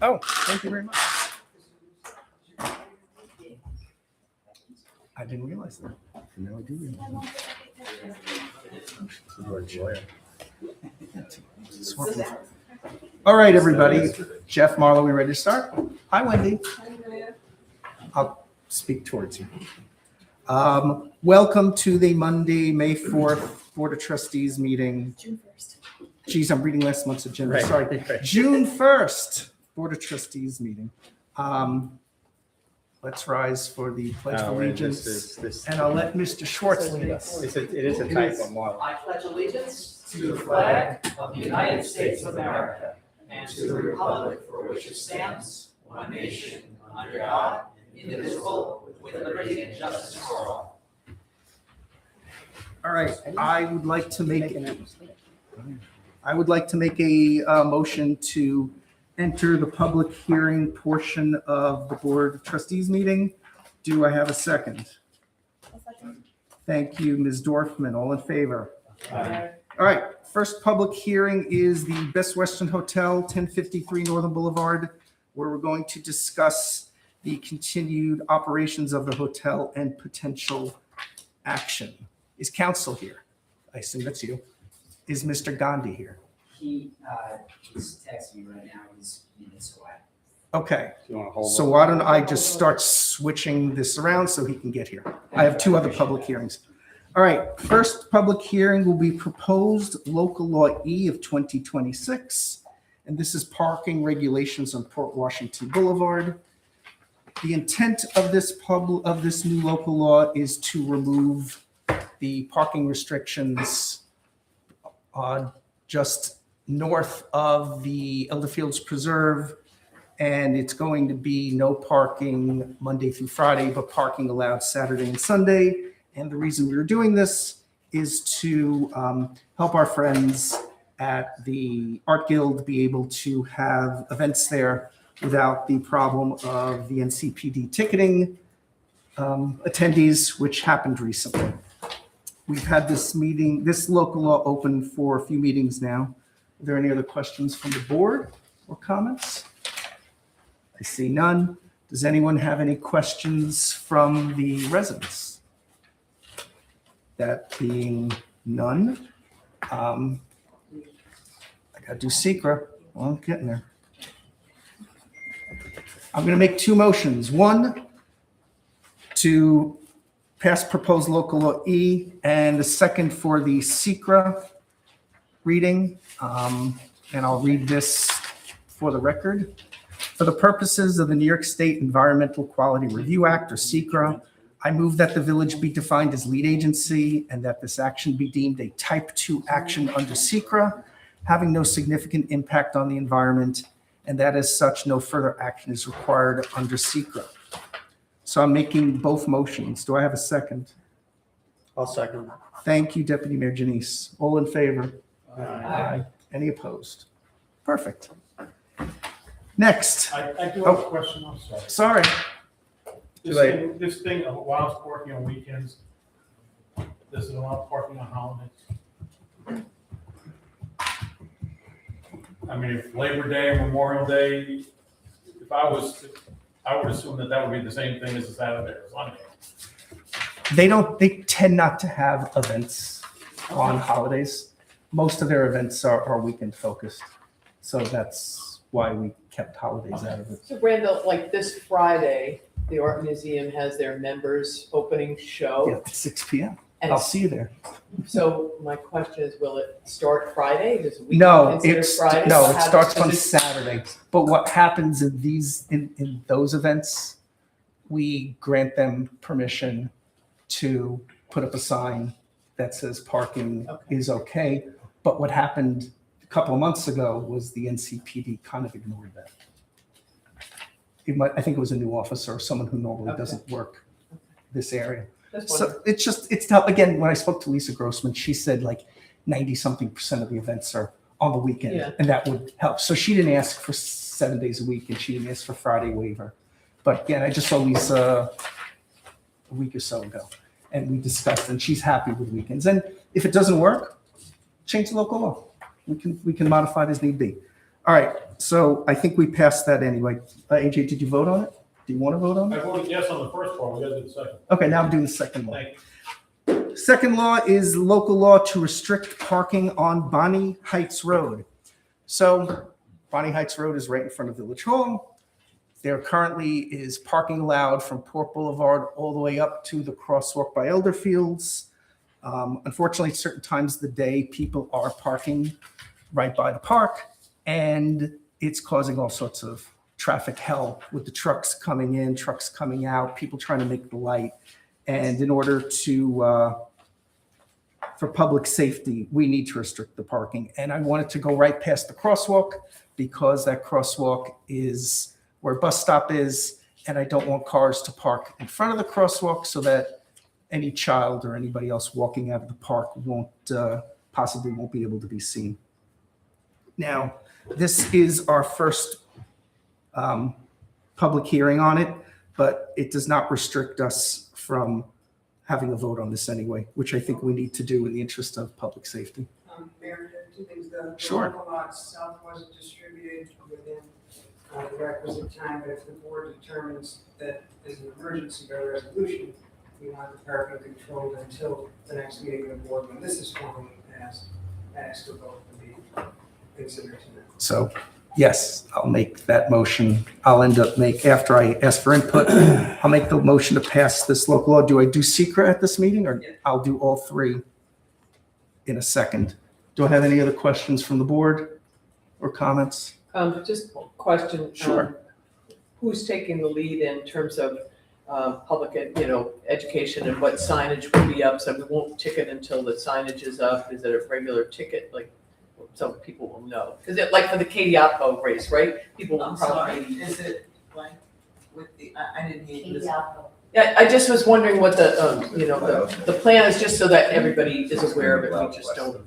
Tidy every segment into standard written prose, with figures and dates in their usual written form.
Oh, thank you very much. I didn't realize that. Now I do realize. All right, everybody. Jeff Marlowe, we ready to start? Hi, Wendy. I'll speak towards you. Welcome to the Monday, May 4th Board of Trustees meeting. June 1st. Geez, I'm reading last month's agenda. Right, Sorry. right. June 1st Board of Trustees meeting. Let's rise for the Pledge of Allegiance. And I'll let Mr. Schwartz lead us. It is a typo, Marla. I pledge allegiance to the flag of the United States of America and to the republic for which it stands, one nation, under God, indivisible, with liberty and justice for all. All right, I would like to make a motion to enter the public hearing portion of the Board of Trustees meeting. Do I have a second? Thank you, Ms. Dorfman. All in favor? All right, first public hearing is the Best Western Hotel, 1053 Northern Boulevard, where we're going to discuss the continued operations of the hotel and potential action. Is counsel here? I assume that's you. Is Mr. Gandhi here? He is texting me right now. He's minutes away. Okay, You want to hold so why don't I just start switching this around so he can get here? I have two other public hearings. All right, first public hearing will be proposed local law E of 2026, and this is parking regulations on Port Washington Boulevard. The intent of this new local law is to remove the parking restrictions just north of the Elderfields Preserve, and it's going to be no parking Monday through Friday, but parking allowed Saturday and Sunday. And the reason we were doing this is to help our friends at the Art Guild be able to have events there without the problem of the NCPD ticketing attendees, which happened recently. We've had this local law open for a few meetings now. Are there any other questions from the board or comments? I see none. Does anyone have any questions from the residents? That being none, I gotta do secret. Well, I'm getting there. I'm gonna make two motions. One, to pass proposed local law E, and the second for the SECRA reading. And I'll read this for the record. For the purposes of the New York State Environmental Quality Review Act, or SECRA, I move that the village be defined as lead agency and that this action be deemed a type 2 action under SECRA, having no significant impact on the environment, and that as such, no further action is required under SECRA. So I'm making both motions. Do I have a second? I'll second. Thank you, Deputy Mayor Janice. All in favor? Aye. Any opposed? Perfect. Next. I do have a question, I'm sorry. Sorry. This thing allows parking on weekends. Does it allow parking on holidays? I mean, if Labor Day or Memorial Day, I would assume that would be the same thing as a Saturday or Sunday. They tend not to have events on holidays. Most of their events are weekend focused. So that's why we kept holidays out of it. So Randall, like this Friday, the Art Museum has their members opening show. Yeah, at 6 p.m. And I'll see you there. so my question is, will it start Friday? Does weekend No, consider Friday? it starts on Is it- Saturday. But what happens in those events, we grant them permission to put up a sign that says parking is okay. But what happened a couple of months ago was the NCPD kind of ignored that. I think it was a new officer or someone who normally doesn't work this area. That's wonderful. So it's tough. Again, when I spoke to Lisa Grossman, she said like 90-something% of the events are on the weekend, Yeah. and that would help. So she didn't ask for 7 days a week, and she didn't ask for Friday waiver. But again, I just saw Lisa a week or so ago, and we discussed, and she's happy with weekends. And if it doesn't work, change the local law. We can modify it as need be. All right, so I think we passed that anyway. AJ, did you vote on it? Do you want to vote on I it? voted yes on the first part, we gotta do the second. Okay, now I'm doing the second law. Thank you. Second law is local law to restrict parking on Bonnie Heights Road. So Bonnie Heights Road is right in front of Village Hall. There currently is parking allowed from Port Boulevard all the way up to the crosswalk by Elderfields. Unfortunately, at certain times of the day, people are parking right by the park, and it's causing all sorts of traffic hell with the trucks coming in, trucks coming out, people trying to make the light. And in order to, for public safety, we need to restrict the parking. And I wanted to go right past the crosswalk because that crosswalk is where bus stop is, and I don't want cars to park in front of the crosswalk so that any child or anybody else walking out of the park possibly won't be able to be seen. Now, this is our first public hearing on it, but it does not restrict us from having a vote on this anyway, which I think we need to do in the interest of public safety. Mayor, two things. The Sure. local law itself wasn't distributed within the requisite time, but if the board determines that as an emergency by resolution, we want the parking controlled until the next meeting of the board, when this is formally passed, that extra vote would be considered tonight. So, yes, I'll make that motion. I'll end up after I ask for input, I'll make the motion to pass this local law. Do I do secret at this meeting, or Yeah. I'll do all three in a second? Do I have any other questions from the board or comments? Just a question. Sure. Who's taking the lead in terms of public, education and what signage will be up? So we won't ticket until the signage is up. Is it a regular ticket, like, so people will know? Because like for the Kadiapo race, right? People will I'm sorry, probably. is it like with the, I didn't hear this. Yeah, I just was wondering what the, the plan is, just so that everybody is aware of it. We just don't,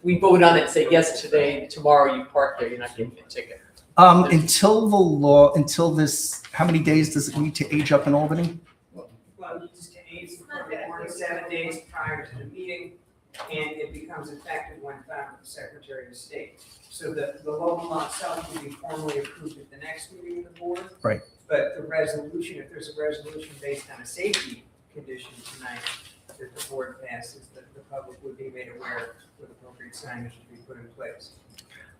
we vote on it, say yes today, tomorrow you park there, you're not getting a ticket. Until this, how many days does it need to age up in Albany? Well, just to aid for 7 days prior to the meeting, and it becomes effective when found with the Secretary of State. So the local law itself will be formally approved at the next meeting of the board. Right. But the resolution, if there's a resolution based on a safety condition tonight that the board passes, that the public would be made aware with appropriate signage to be put in place.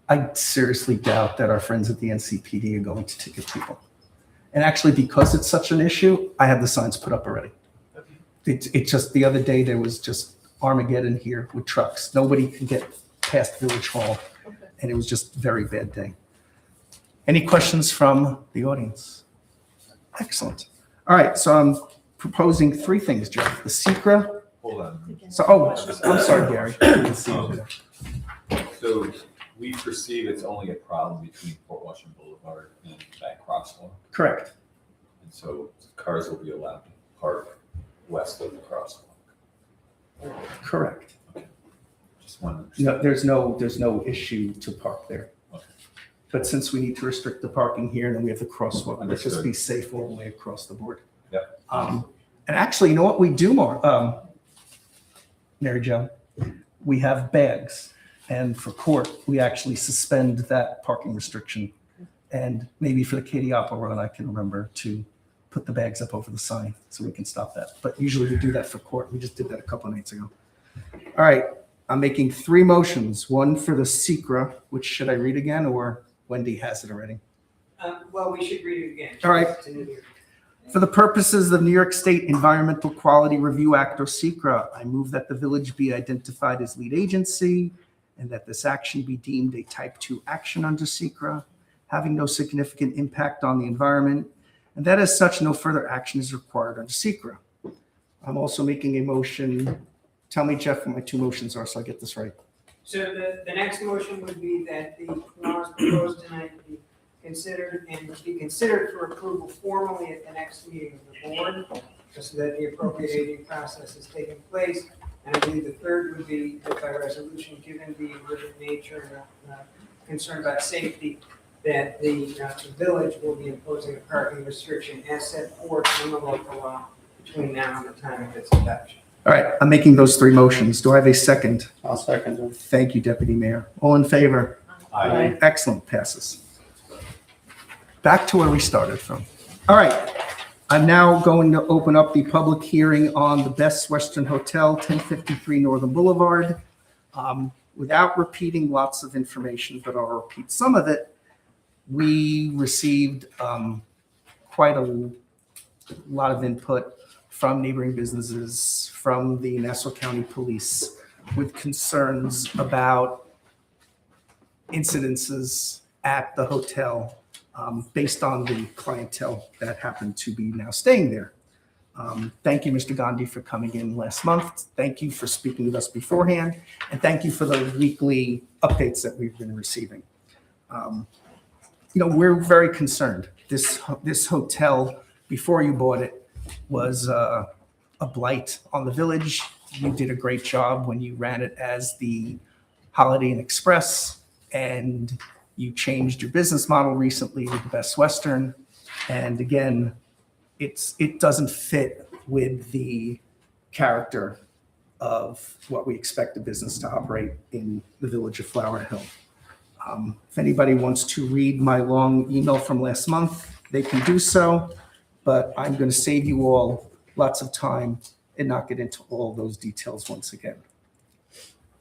I seriously doubt that our friends at the NCPD are going to ticket people. And actually, because it's such an issue, I have the signs put up already. It's just the other day, there was just Armageddon here with trucks. Nobody could get past Village Hall, and it was just a very bad day. Any questions from the audience? Excellent. All right, so I'm proposing three things, Jeff. The secret. Hold on. So, I'm sorry, Gary. I didn't see you there. So we perceive it's only a problem between Port Washington Boulevard and that crosswalk. Correct. And so cars will be allowed to park west of the crosswalk. Correct. Just one. No, there's no issue to park there. Okay. But since we need to restrict the parking here, then we have the crosswalk. Let's just Understood. be safe all the way across the board. Yep. And actually, you know what we do more, Mary Jo? We have bags. And for court, we actually suspend that parking restriction. And maybe for the Kadiapo run, I can remember to put the bags up over the sign so we can stop that. But usually we do that for court. We just did that a couple of nights ago. All right, I'm making three motions. One for the secra, which should I read again, or Wendy has it already? Well, we should read it again. All right. It's in here. For the purposes of New York State Environmental Quality Review Act, or SECRA, I move that the village be identified as lead agency and that this action be deemed a type 2 action under SECRA, having no significant impact on the environment, and that as such, no further action is required under SECRA. I'm also making a motion. Tell me, Jeff, what my two motions are so I get this right. So the next motion would be that the laws proposed tonight be considered for approval formally at the next meeting of the board, just so that the appropriating process is taking place. And I believe the third would be that by resolution, given the urgent nature and concern about safety, that the village will be imposing a parking restriction as set forth in the local law between now and the time of its adoption. All right, I'm making those three motions. Do I have a second? I'll second them. Thank you, Deputy Mayor. All in favor? Aye. Excellent, passes. Back to where we started from. All right, I'm now going to open up the public hearing on the Best Western Hotel, 1053 Northern Boulevard. Without repeating lots of information, but I'll repeat some of it, we received quite a lot of input from neighboring businesses, from the Nassau County Police, with concerns about incidences at the hotel based on the clientele that happened to be now staying there. Thank you, Mr. Gandhi, for coming in last month. Thank you for speaking with us beforehand. And thank you for the weekly updates that we've been receiving. We're very concerned. This hotel, before you bought it, was a blight on the village. You did a great job when you ran it as the Holiday Inn Express, and you changed your business model recently with the Best Western. And again, it doesn't fit with the character of what we expect a business to operate in the village of Flower Hill. If anybody wants to read my long email from last month, they can do so, but I'm going to save you all lots of time and not get into all those details once again.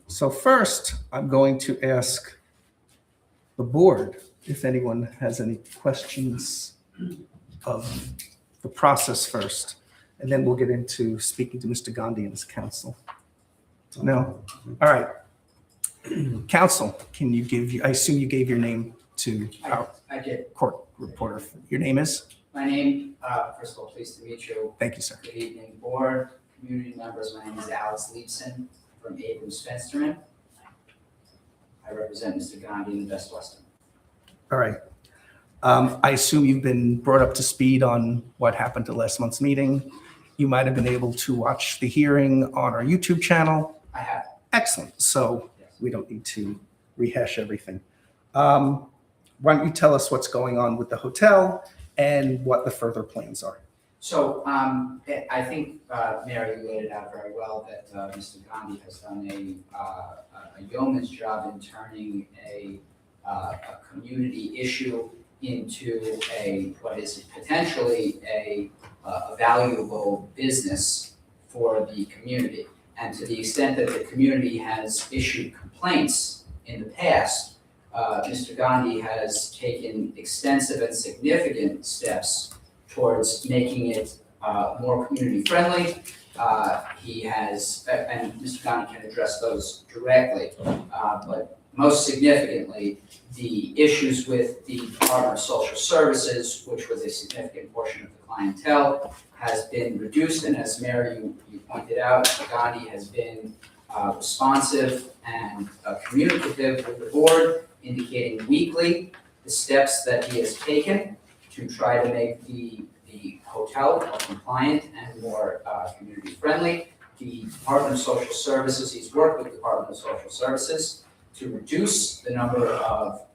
So first, I'm going to ask the board if anyone has any questions of the process first, and then we'll get into speaking to Mr. Gandhi and his counsel. No? All right. Counsel, can you I assume you gave your name to our I did. court reporter. Your name is? My name, first of all, pleased to meet you. Thank you, sir. Good evening, board, community members. My name is Alex Leibson from Abrams Fensterman. I represent Mr. Gandhi in the Best Western. All right. I assume you've been brought up to speed on what happened at last month's meeting. You might have been able to watch the hearing on our YouTube channel. I have. Excellent. So we don't need to rehash everything. Why don't you tell us what's going on with the hotel and what the further plans are? So I think, Mary, you laid it out very well that Mr. Gandhi has done a yeoman's job in turning a community issue into what is potentially a valuable business for the community. And to the extent that the community has issued complaints in the past, Mr. Gandhi has taken extensive and significant steps towards making it more community friendly. He has, and Mr. Gandhi can address those directly, but most significantly, the issues with the Department of Social Services, which was a significant portion of the clientele, has been reduced. And as Mary, you pointed out, Mr. Gandhi has been responsive and communicative with the board, indicating weekly the steps that he has taken to try to make the hotel more compliant and more community friendly. The Department of Social Services, he's worked with the Department of Social Services to reduce the number of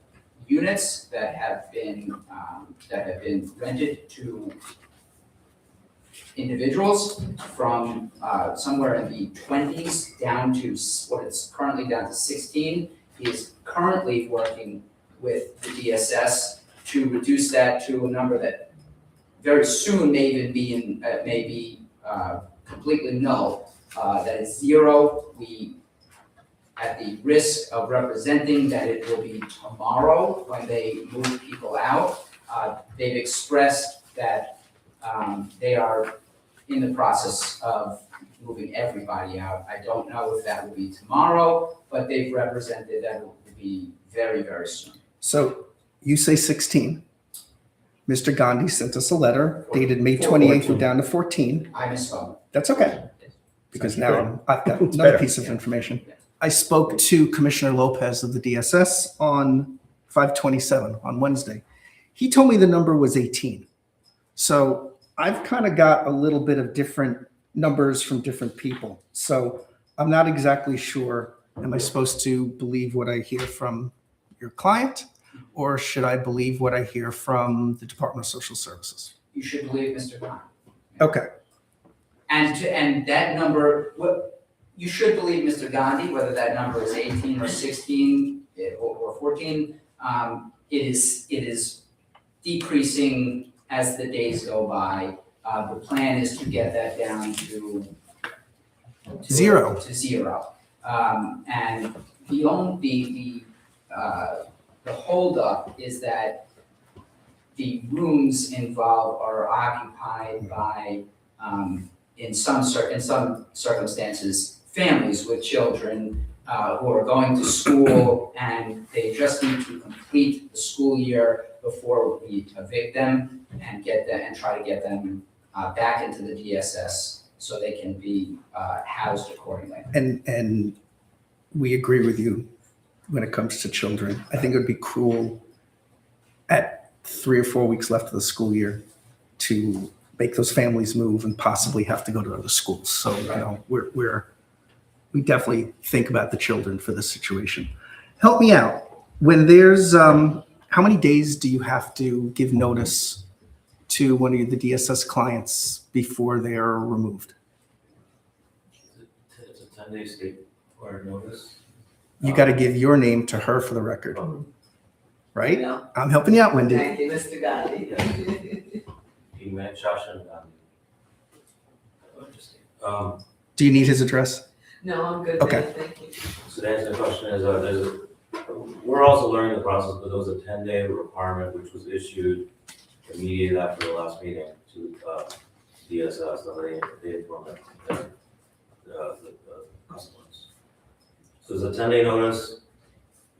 units that have been rented to individuals from somewhere in the 20s down to what it's currently down to 16. He is currently working with the DSS to reduce that to a number that very soon may even be completely null. That is 0. We, at the risk of representing that it will be tomorrow when they move people out, they've expressed that they are in the process of moving everybody out. I don't know if that will be tomorrow, but they've represented that it will be very, very soon. So you say 16. Mr. Gandhi sent us a letter dated May 28th, we're down to 14. I misspoke. That's okay, because now I've got It's another better. piece of information. I spoke to Commissioner Lopez of the DSS on 5/27 on Wednesday. He told me the number was 18. So I've kind of got a little bit of different numbers from different people. So I'm not exactly sure, am I supposed to believe what I hear from your client, or should I believe what I hear from the Department of Social Services? You should believe Mr. Gandhi. Okay. And that number, you should believe Mr. Gandhi, whether that number is 18 or 16 or 14. It is decreasing as the days go by. The plan is to get that down to Zero. To zero. And the holdup is that the rooms involved are occupied by, in some circumstances, families with children who are going to school, and they just need to complete the school year before we evict them and try to get them back into the DSS so they can be housed accordingly. And we agree with you when it comes to children. I think it would be cruel at 3 or 4 weeks left of the school year to make those families move and possibly have to go to other schools. So, you know, we definitely think about the children for this situation. Help me out. When there's, how many days do you have to give notice to one of the DSS clients before they're removed? It's a 10-day state required notice. You got to give your name to her for the record, right? No. I'm helping you out, Wendy. Thank you, Mr. Gandhi. Email Shashan. Do you need his address? No, I'm good, Okay. man, thank you. So to answer the question is, we're also learning the process, but there was a 10-day requirement which was issued immediately after the last meeting to DSS, so they informed the customers. So there's a 10-day notice.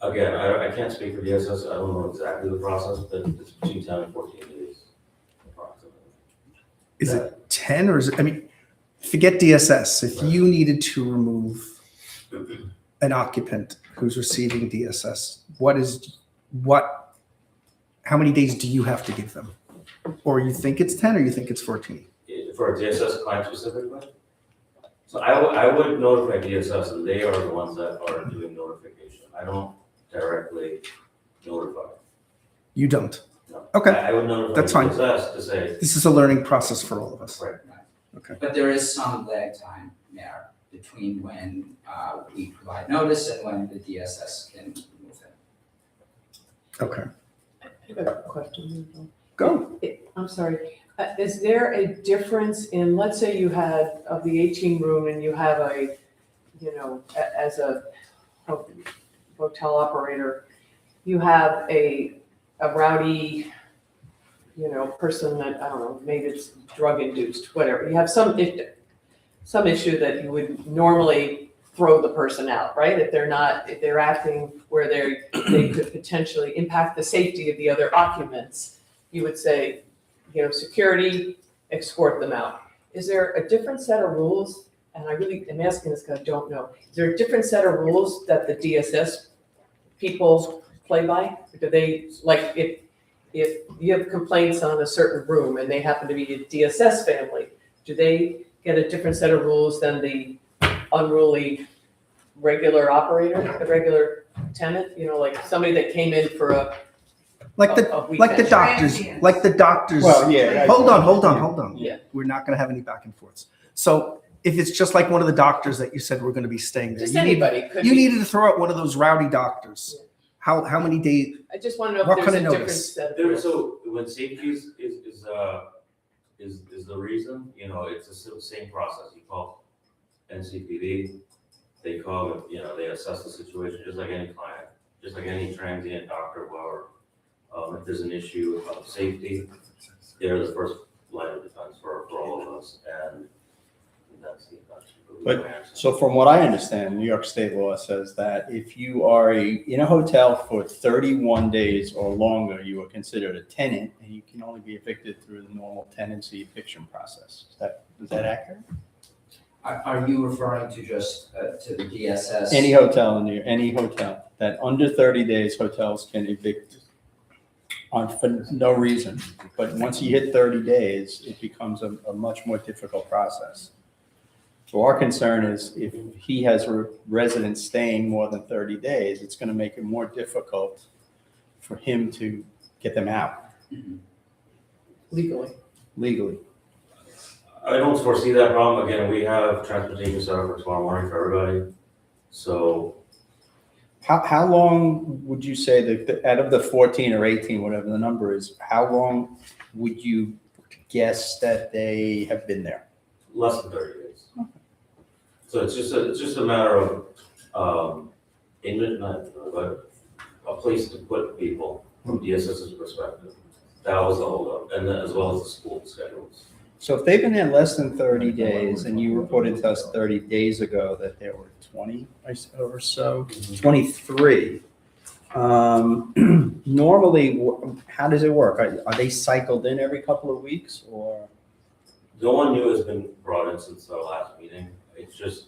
Again, I can't speak for DSS, I don't know exactly the process, but it's between 10 and 14 days approximately. Is it 10 or is it, I mean, forget DSS. If you needed to remove an occupant who's receiving DSS, how many days do you have to give them? Or you think it's 10 or you think it's 14? For a DSS client specifically? So I would notify DSS, and they are the ones that are doing notification. I don't directly notify. You don't? No. Okay, I would notify That's fine. DSS to say, this is a learning process for all of us. right, But there is some lag time there between when we provide notice and when the DSS can remove it. Okay, I got a question. go. I'm sorry. Is there a difference in, let's say you had, of the 18 room and you have a, you know, as a hotel operator, you have a rowdy, you know, person that, I don't know, maybe it's drug induced, whatever. You have some issue that you would normally throw the person out, right? If they're acting where they could potentially impact the safety of the other occupants, you would say, you know, security, escort them out. Is there a different set of rules? And I really am asking this because I don't know. Is there a different set of rules that the DSS people play by? Do they, like, if you have complaints on a certain room and they happen to be a DSS family, do they get a different set of rules than the unruly regular operator, the regular tenant? You know, like somebody that came in for a weekend. Transients. Like the doctors. Well, yeah. Hold on. Yeah. We're not going to have any back and forths. So if it's just like one of the doctors that you said we're going to be staying there, Just anybody could you be. needed to throw out one of those rowdy doctors. How many days? I just want to know What if there's a kind of different notice? set of There, rules. so when safety is the reason, you know, it's the same process. You call NCPD, they call, you know, they assess the situation just like any client, just like any transient doctor, whoever. If there's an issue of safety, they're the first line of defense for all of us, and that's the But- So from what I understand, New York state law says that if you are in a hotel for 31 days or longer, you are considered a tenant and you can only be evicted through the normal tenancy eviction process. Is that accurate? Are you referring to just to the DSS? Any hotel any hotel that under 30 days, hotels can evict for no reason. But once you hit 30 days, it becomes a much more difficult process. So our concern is if he has residents staying more than 30 days, it's going to make it more difficult for him to get them out Legally. legally. I don't foresee that problem. Again, we have transportation set up for tomorrow morning for everybody. So How long would you say that, out of the 14 or 18, whatever the number is, how long would you guess that they have been there? less than 30 days. So it's just a matter of, but a place to put people from DSS's perspective. That was the holdup, and then as well as the school schedules. So if they've been there less than 30 days, and you reported to us 30 days ago that there were 20 or so, 23, normally, how does it work? Are they cycled in every couple of weeks, or? No one new has been brought in since our last meeting. It's just,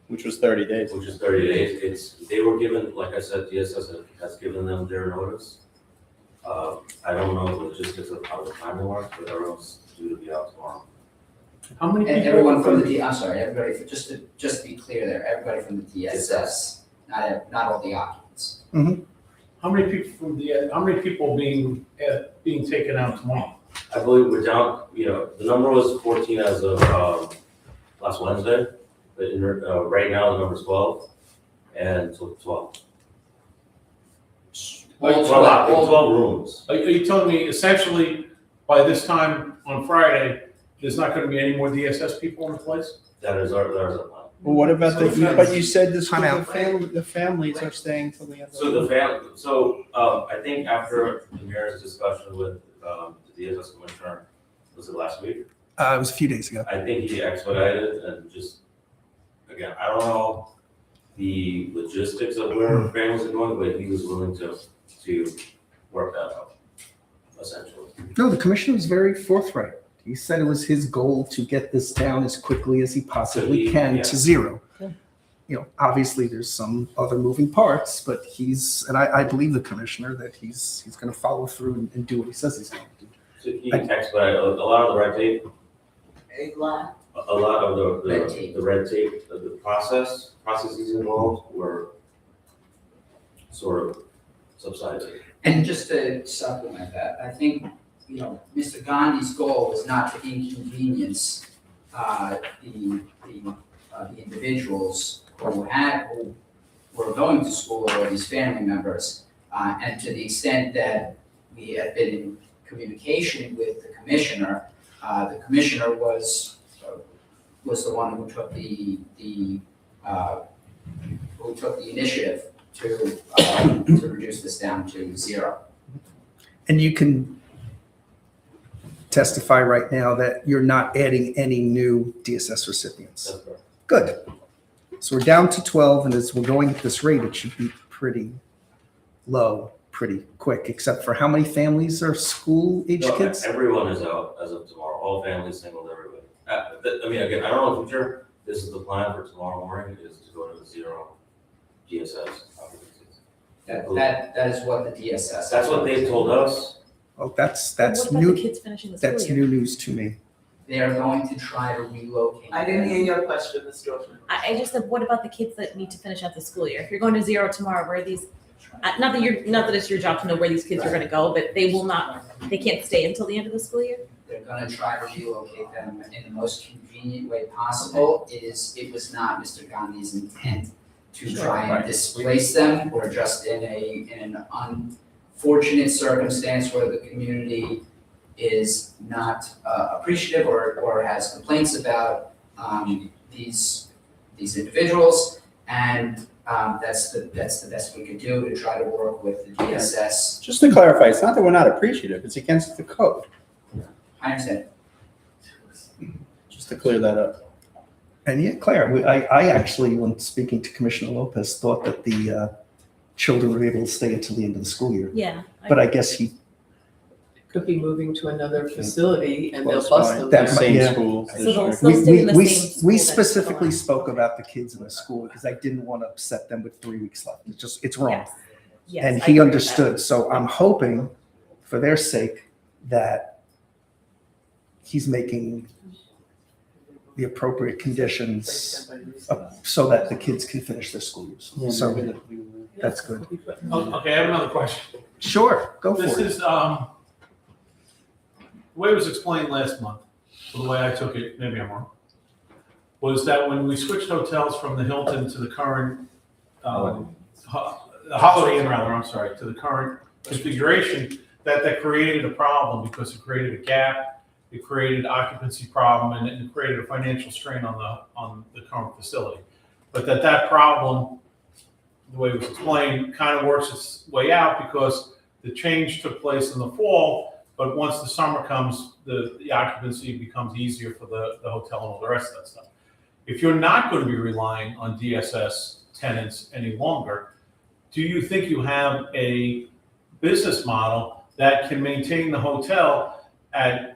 Which was 30 days. which is 30 days. They were given, like I said, DSS has given them their notice. I don't know the logistics of how the timing works, but everyone's due to be out tomorrow. How many And people? everyone from the, I'm sorry, everybody, just to be clear there, everybody from the DSS, not all the occupants. How many people from how many people being taken out tomorrow? I believe we're down, the number was 14 as of last Wednesday, but right now the number's 12, and so 12. All 12 rooms. Are you telling me essentially by this time on Friday, there's not gonna be any more DSS people in the place? That is our plan. Well, what about but you said Time out. the families are staying till the end of I think after the mayor's discussion with the DSS commissioner, was it last week? It was a few days ago. I think he expedited and just, again, I don't know the logistics of where families are going, but he was willing to work that out, essentially. No, the commissioner was very forthright. He said it was his goal to get this down as quickly as he possibly can to zero. Obviously there's some other moving parts, but I believe the commissioner that he's going to follow through and do what he says he's going to do. So he expedited a lot of the red tape, A lot. a lot of the Red tape. the red tape, the processes involved were sort of subsided. And just to supplement that, I think, Mr. Gandhi's goal was not to inconvenience the individuals who were going to school or these family members. And to the extent that we had been in communication with the commissioner was the one who took the initiative to reduce this down to 0. And you can testify right now that you're not adding any new DSS recipients. That's correct. Good. So we're down to 12, and as we're going at this rate, it should be pretty low, pretty quick, except for how many families are school-age No, kids? everyone is out as of tomorrow, all families, single, everybody. Again, I don't know in the future, this is the plan for tomorrow morning, is to go to 0 DSS occupancies. That is what the DSS. That's what they told us. Oh, that's What about new. the kids finishing the school That's year? new news to me. They are going to try to relocate. I didn't hear your question, Ms. Dorfman. I just said, what about the kids that need to finish out the school year? If you're going to 0 tomorrow, where are these, not that it's your job to know where these kids are gonna go, but they can't stay until the end of the school year? They're gonna try to relocate them in the most convenient way possible. It was not Mr. Gandhi's intent to try and displace them or just in an unfortunate circumstance where the community is not appreciative or has complaints about these individuals. And that's the best we could do to try to work with the DSS. Just to clarify, it's not that we're not appreciative, it's against the code, I understand. just to clear that up. And yeah, Claire, I actually, when speaking to Commissioner Lopez, thought that the children were able to stay until the end of the school year. Yeah. But I guess he, Could be moving to another facility and they'll Close bus by. them That there. might- Same yeah. school. So they'll district. still stay in the we same school. we that's specifically still spoke about the kids in the school because I didn't want to upset them with 3 weeks left. It's wrong. Yes. Yes, And I he agree with that. understood. So I'm hoping, for their sake, that he's making the appropriate conditions so that the kids can finish their school years. Yeah, So maybe that's good. Okay, I have another question. Sure, go This for it. is, the way it was explained last month so the way I took it, maybe I'm wrong, was that when we switched hotels from the Hilton to the current, the Holiday Inn rather, I'm sorry, to the current configuration, that created a problem because it created a gap, it created occupancy problem, and it created a financial strain on the current facility. But that problem, the way it was explained, kind of works its way out because the change took place in the fall, but once the summer comes, the occupancy becomes easier for the hotel and all the rest of that stuff. If you're not going to be relying on DSS tenants any longer, do you think you have a business model that can maintain the hotel at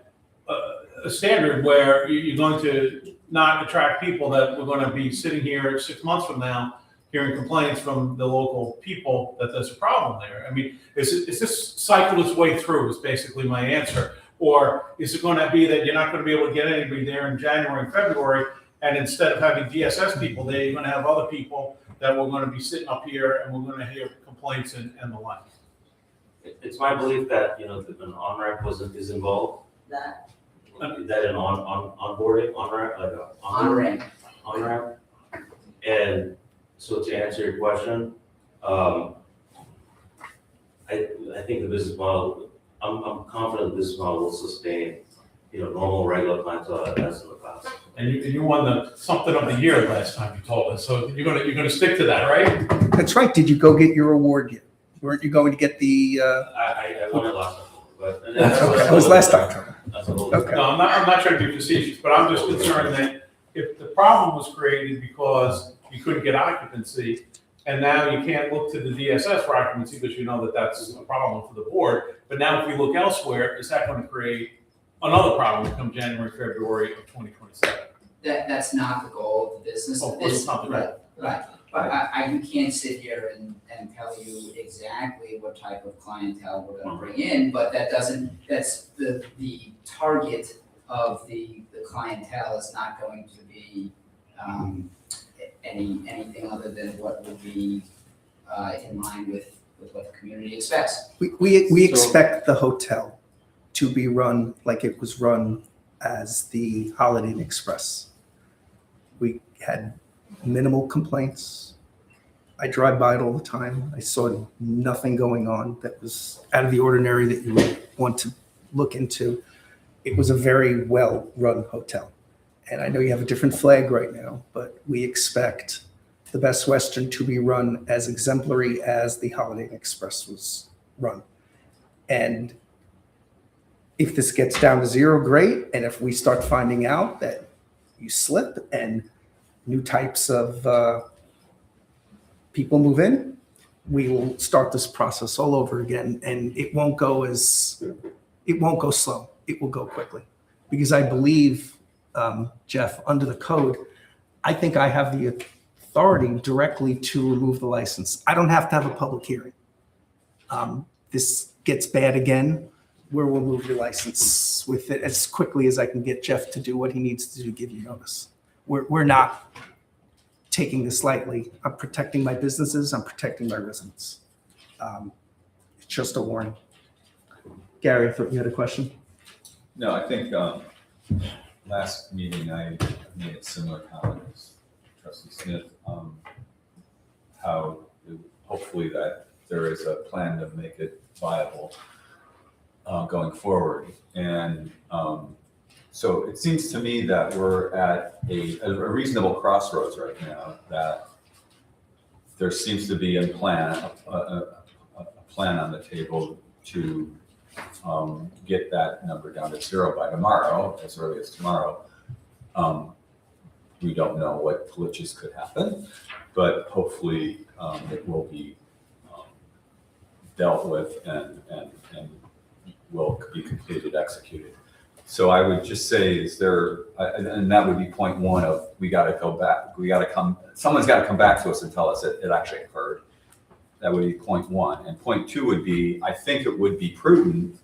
a standard where you're going to not attract people that we're going to be sitting here 6 months from now hearing complaints from the local people that there's a problem there? I mean, is this cycle its way through is basically my answer. Or is it going to be that you're not going to be able to get anybody there in January and February, and instead of having DSS people there, you're going to have other people that we're going to be sitting up here and we're going to hear complaints and the like? It's my belief that, you know, that an on-ramp is involved, That, that an onboarding, on-ramp, like a on-ramp. on-ramp. And so to answer your question, I think the business model, I'm confident the business model will sustain, you know, normal, regular clientele as in the past. And you won the something of the year last time you told us, so you're gonna stick to that, right? That's right. Did you go get your award yet? Weren't you going to get the, I won it last October, but. and That's that's- okay. It was last October. That's a whole. Okay. No, I'm not trying to be facetious, but I'm just concerned that if the problem was created because you couldn't get occupancy, and now you can't look to the DSS for occupancy because you know that that's a problem for the board, but now if we look elsewhere, is that going to create another problem come January, February of 2027? That's not the goal of the business. Of course, it's not the goal. Right, but you can't sit here and tell you exactly what type of clientele we're gonna bring in, but that's the target of the clientele is not going to be, anything other than what would be, in line with what the community expects. we expect the hotel to be run like it was run as the Holiday Inn Express. We had minimal complaints. I drive by it all the time. I saw nothing going on that was out of the ordinary that you would want to look into. It was a very well-run hotel. And I know you have a different flag right now, but we expect the Best Western to be run as exemplary as the Holiday Inn Express was run. And if this gets down to zero, great. And if we start finding out that you slip and new types of people move in, we will start this process all over again. And it won't go slow. It will go quickly. Because I believe, Jeff, under the code, I think I have the authority directly to remove the license. I don't have to have a public hearing. This gets bad again, we'll remove your license with it as quickly as I can get Jeff to do what he needs to do to give you notice. We're not taking this lightly. I'm protecting my businesses. I'm protecting my residents. It's just a warning. Gary, I thought you had a question. No, I think last meeting I made a similar comment as Trustee Smith, how hopefully that there is a plan to make it viable going forward. And so it seems to me that we're at a reasonable crossroads right now, that there seems to be a plan on the table to get that number down to zero by tomorrow, as early as tomorrow. We don't know what glitches could happen, but hopefully it will be dealt with and will be completed, executed. So I would just say, and that would be point one of, we got to go back. Someone's got to come back to us and tell us it actually occurred. That would be point one. And point two would be, I think it would be prudent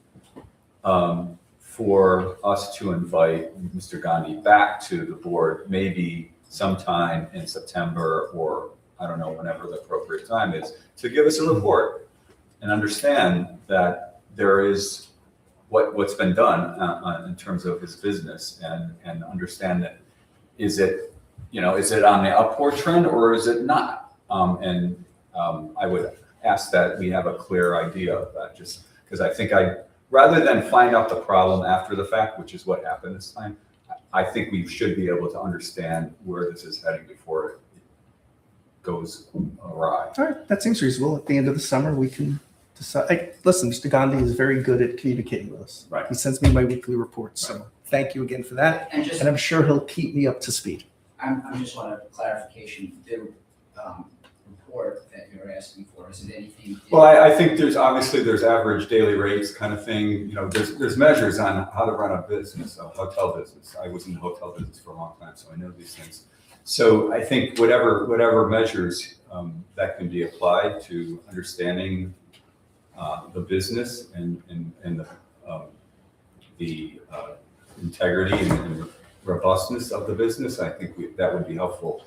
for us to invite Mr. Gandhi back to the board, maybe sometime in September, or I don't know, whenever the appropriate time is, to give us a report and understand that there is what's been done in terms of his business and understand that, is it on the upward trend or is it not? I would ask that we have a clear idea of that, just because I think rather than find out the problem after the fact, which is what happened this time, I think we should be able to understand where this is heading before it goes awry. All right, that seems reasonable. At the end of the summer, we can decide. Listen, Mr. Gandhi is very good at communicating with us. Right. He sends me my weekly reports, so thank you again for that. And just, And I'm sure he'll keep me up to speed. I'm just want a clarification, the report that you're asking for, is it anything? Well, I think there's average daily rates kind of thing. There's measures on how to run a business, a hotel business. I was in the hotel business for a long time, so I know these things. So I think whatever measures that can be applied to understanding the business and the integrity and robustness of the business, I think that would be helpful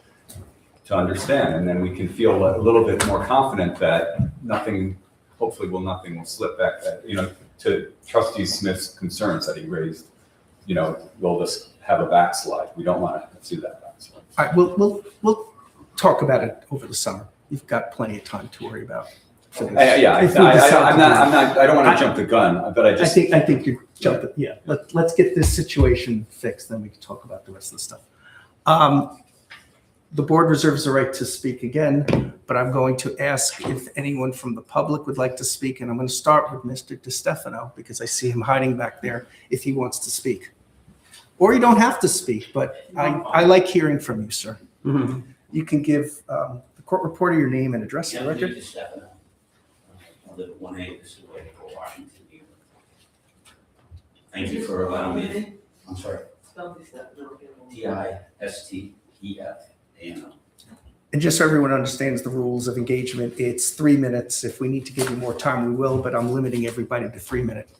to understand, and then we can feel a little bit more confident that nothing will slip back. To Trustee Smith's concerns that he raised, will this have a backslide? We don't want to see that backslide. All right, we'll talk about it over the summer. You've got plenty of time to worry about. I don't want to jump the gun, but I think you're jumping. Yeah, let's get this situation fixed, then we can talk about the rest of the stuff. The board reserves the right to speak again, but I'm going to ask if anyone from the public would like to speak, and I'm going to start with Mr. DeStefano because I see him hiding back there if he wants to speak. Or you don't have to speak, but I like hearing from you, sir. Mhm. You can give the court reporter your name and address for Yeah, the record. Mr. Stefano. I live at 1A, this is where Washington, New York. Thank you for allowing me, I'm sorry, Spell this out, no, Distefano. And just so everyone understands the rules of engagement, it's 3 minutes. If we need to give you more time, we will, but I'm limiting everybody to 3 minutes.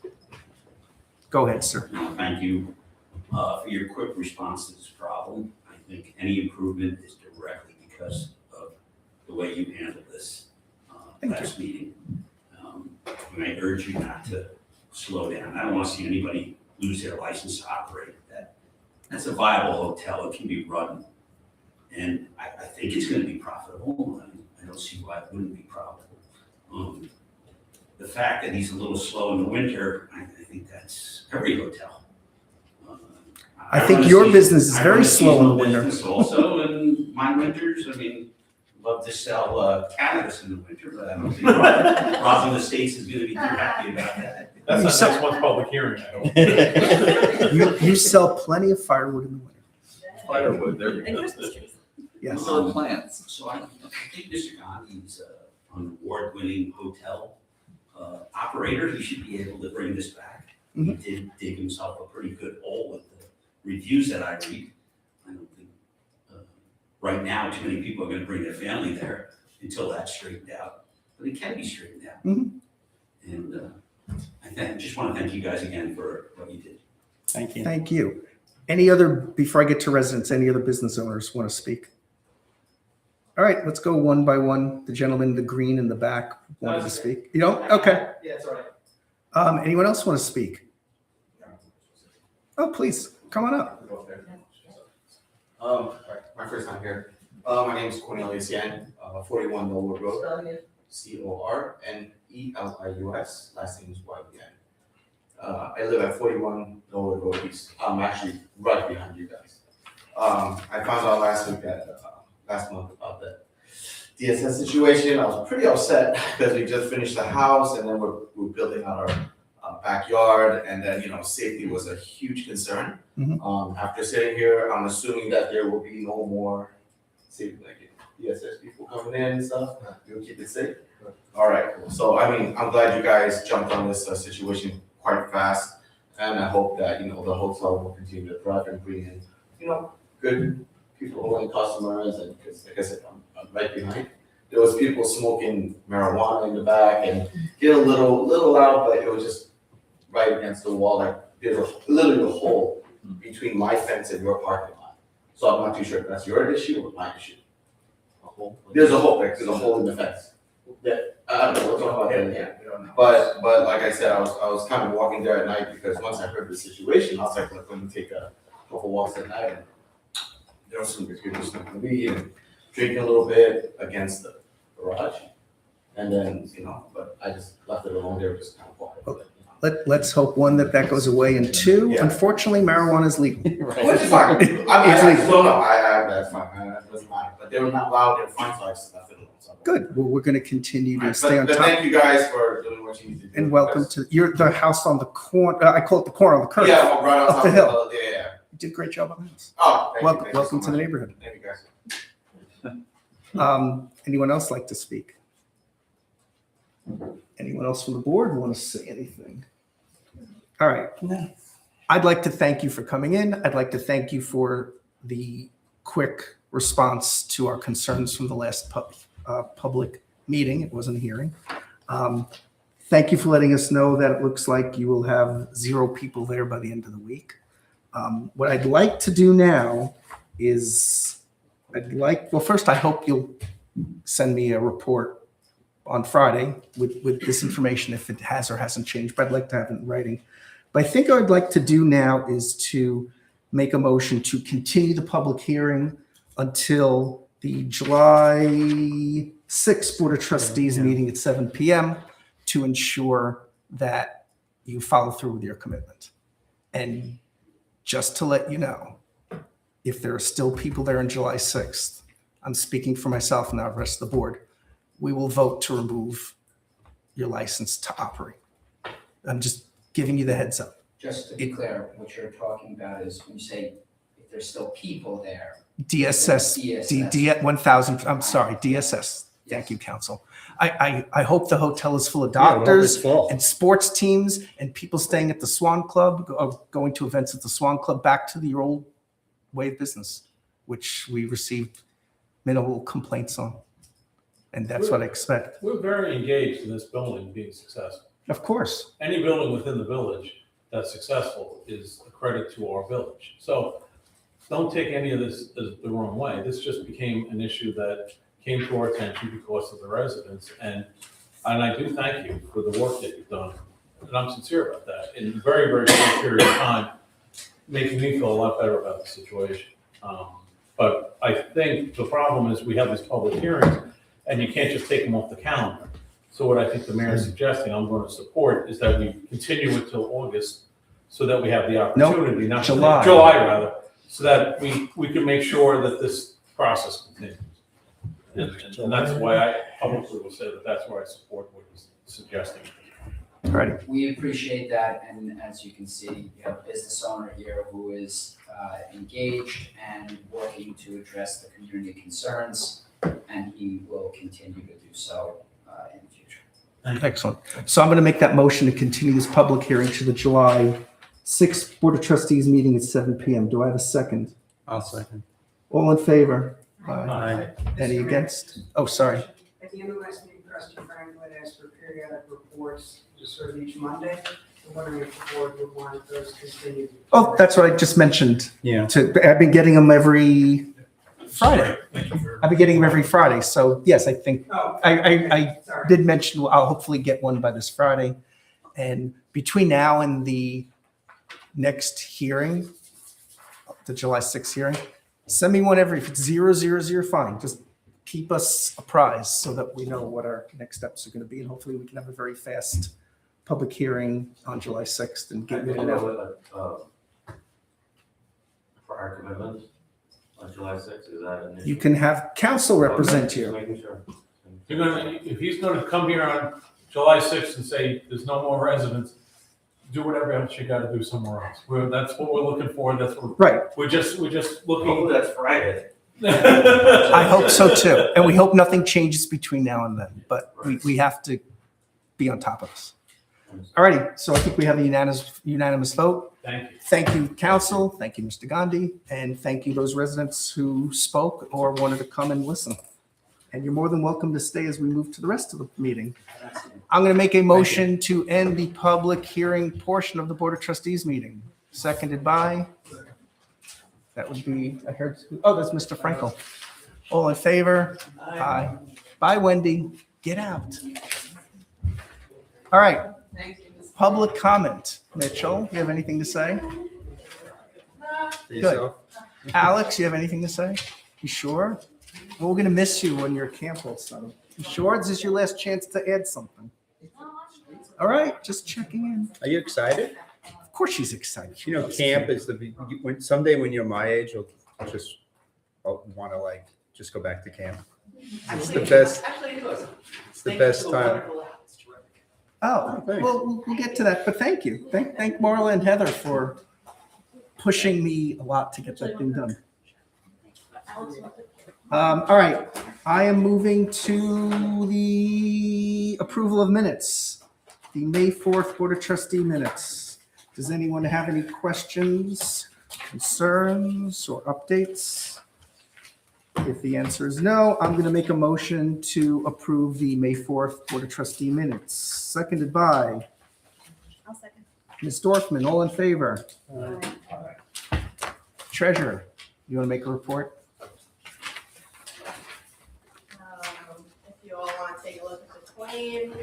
Go ahead, sir. Thank you for your quick response to this problem. I think any improvement is directly because of the way you handled this Thank last meeting. And I urge you not to slow down. I don't want to see anybody lose their license to operate. That's a viable hotel. It can be run. And I think it's going to be profitable. I don't see why it wouldn't be profitable. The fact that he's a little slow in the winter, I think that's every hotel. I think your business is very slow in the winter. business also, and my winters, love to sell cannabis in the winter, but I don't think Roslyn Estates is going to be too happy about that. That's not next month's public hearing, I hope. You sell plenty of firewood in the winter. Firewood, there we And go. Christmas trees. Yes. Plants. So I think Mr. Gandhi's an award-winning hotel operator. He should be able to bring this back. He did dig himself a pretty good hole with the reviews that I read. I don't think right now too many people are going to bring their family there until that's straightened out. But it can be straightened out. And I just want to thank you guys again for what you did. Thank you. Thank you. Before I get to residents, any other business owners want to speak? All right, let's go one by one. The gentleman in the green in the back wanted to speak. You don't? Okay. Yeah, it's all right. Anyone else want to speak? Oh, please, come on up. My first time here. My name is Cornelius Yan, 41 Knollwood Road, spell again. Cornelius, last name is Y-U-N. I live at 41 Knollwood Road East. I'm actually right behind you guys. I found out last month about the DSS situation. I was pretty upset because we just finished the house and then we're building out our backyard, and then safety was a huge concern. After sitting here, I'm assuming that there will be no more safety, like DSS people coming in and stuff. You'll keep it safe. All right, cool. So I'm glad you guys jumped on this situation quite fast, and I hope that the hotel will continue to thrive and bring in good people and customers. And because like I said, I'm right behind. There was people smoking marijuana in the back and get a little loud, but it was just right against the wall. Like there's literally a hole between my fence and your parking lot. So I'm not too sure if that's your issue or my issue. There's a hole, like there's a hole in the fence. Yeah, I don't know, we'll talk about that. But like I said, I was kind of walking there at night because once I heard the situation, I was like, let me take a couple walks at night. And there was some people smoking weed and drinking a little bit against the garage. And then, but I just left it alone. They were just kind of quiet. But, Let's hope, one, that goes away, and two, Yeah. unfortunately, marijuana is legal. Which is fine. I mean, I don't know. That's fine. That doesn't matter. But they were not loud. They were fine, so I just left it alone. So. Good. Well, we're going to continue to Right, stay on but top. thank you guys for doing what you need to do. And welcome to the house on the corner. I call it the corner on the curve. Yeah, well, right on Up top the of hill. Yeah. You did a great job on this. Oh, thank Welcome, you. Thank you welcome so to the much. neighborhood. Thank you, guys. Anyone else like to speak? Anyone else from the board want to say anything? All right. I'd like to thank you for coming in. I'd like to thank you for the quick response to our concerns from the last public meeting. It wasn't a hearing. Thank you for letting us know that it looks like you will have 0 people there by the end of the week. What I'd like to do now is first, I hope you'll send me a report on Friday with this information if it has or hasn't changed, but I'd like to have it in writing. But I think what I'd like to do now is to make a motion to continue the public hearing until the July 6th Board of Trustees meeting at 7 p.m. to ensure that you follow through with your commitment. And just to let you know, if there are still people there on July 6th, I'm speaking for myself and the rest of the board, we will vote to remove your license to operate. I'm just giving you the heads up. Just to be clear, what you're talking about is when you say if there's still people there. DSS, 1000, I'm sorry, DSS. Thank you, counsel. I hope the hotel is full of doctors and sports teams and people staying at the Swan Club, going to events at the Swan Club, back to the old way of business, which we received minimal complaints on. And that's what I expect. We're very engaged in this building being successful. Of course. Any building within the village that's successful is a credit to our village. So don't take any of this the wrong way. This just became an issue that came to our attention because of the residents. And I do thank you for the work that you've done. And I'm sincere about that. In a very, very short period of time, making me feel a lot better about the situation. But I think the problem is we have these public hearings and you can't just take them off the calendar. So what I think the mayor is suggesting, I'm going to support, is that we continue until August so that we have the opportunity, not July rather, so that we can make sure that this process continues. And that's why I publicly will say that that's why I support what he's suggesting. All right. We appreciate that, and as you can see, you have a business owner here who is engaged and working to address the community concerns, and he will continue to do so in the future. Excellent. So I'm going to make that motion to continue this public hearing to the July 6th Board of Trustees meeting at 7 p.m. Do I have a second? I'll second. All in favor? Aye. Any against? Oh, sorry. At the end of last meeting, Trustee Franklin asked for periodic reports just sort of each Monday. I'm wondering if the board would want those continued. Oh, that's what I just mentioned. Yeah. I've been getting them every Friday. Thank you for. I've been getting them every Friday. So yes, I think Oh, I sorry. did mention I'll hopefully get one by this Friday. And between now and the next hearing, the July 6th hearing, send me one if it's 000, fine. Just keep us apprised so that we know what our next steps are going to be. And hopefully we can have a very fast public hearing on July 6th and get rid of that. Prior commitment on July 6th, is that an issue? You can have council represent Just you. making sure. If he's gonna come here on July 6th and say there's no more residents, do whatever else you gotta do somewhere else. That's what we're looking for, that's what, Right. we're just looking. Hopefully that's Friday. I hope so too. And we hope nothing changes between now and then, but we have to be on top of this. All righty, so I think we have a unanimous vote. Thank you. Thank you, council. Thank you, Mr. Gandhi. And thank you, those residents who spoke or wanted to come and listen. And you're more than welcome to stay as we move to the rest of the meeting. I'm going to make a motion to end the public hearing portion of the Board of Trustees meeting. Seconded by, that would be, I heard, oh, that's Mr. Frankel. All in favor? Aye. Bye, Wendy. Get out. All right, Thank you. Ms. public comment. Mitchell, you have anything to say? Good. Alex, you have anything to say? You sure? Well, we're gonna miss you when you're at camp all summer. You sure? This is your last chance to add something. All right, just checking in. Are you excited? Of course she's excited. You know, camp is someday when you're my age, you'll just want to like, just go back to camp. It's the best. Actually, it was. It's the best time. Oh, thanks. well, we'll get to that, but thank you. Thank Marla and Heather for pushing me a lot to get that thing done. All right, I am moving to the approval of minutes, the May 4th Board of Trustee minutes. Does anyone have any questions, concerns, or updates? If the answer is no, I'm going to make a motion to approve the May 4th Board of Trustee minutes, seconded by I'll second. Ms. Dorfman. All in favor? Treasurer, you want to make a report? If you all want to take a look at the claims,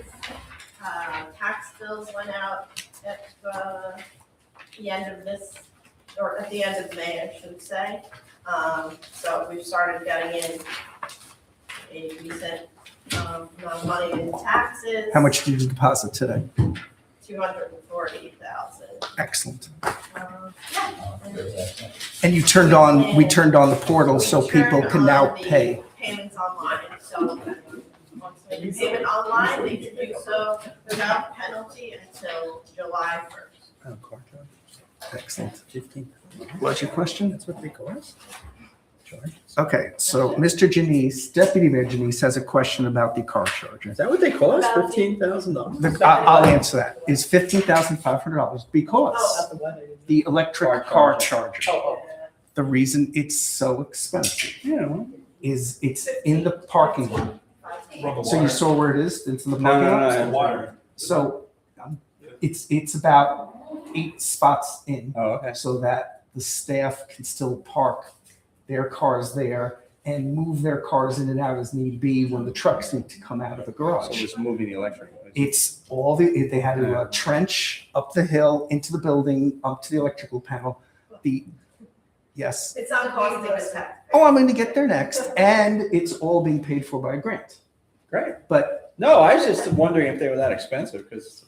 tax bills went out at the end of this, or at the end of May, I should say. So we've started getting in a decent amount of money in taxes. How much did you deposit today? 240,000. Excellent. And And we turned on the portal so people can now pay. Payments online, so once they do payment online, they can do so without penalty until July 1st. Excellent. What's your question? That's what they call us. Okay, so Mr. Janice, Deputy Mayor Janice has a question about the car charger. Is that what they call us? $15,000? I'll answer that. It's $15,500 because the electric car charger, the reason it's so expensive Yeah. is it's in the parking lot. So you saw where it is? It's in the parking lot? Wire. So it's about 8 spots in. Oh, okay. So that the staff can still park their cars there and move their cars in and out as need be when the trucks need to come out of the So garage. it's moving the electric. It's they had a trench up the hill into the building, up to the electrical panel. Yes. It's not costing the taxpayer. Oh, I'm going to get there next. And it's all being paid for by a grant. Great. But No, I was just wondering if they were that expensive because.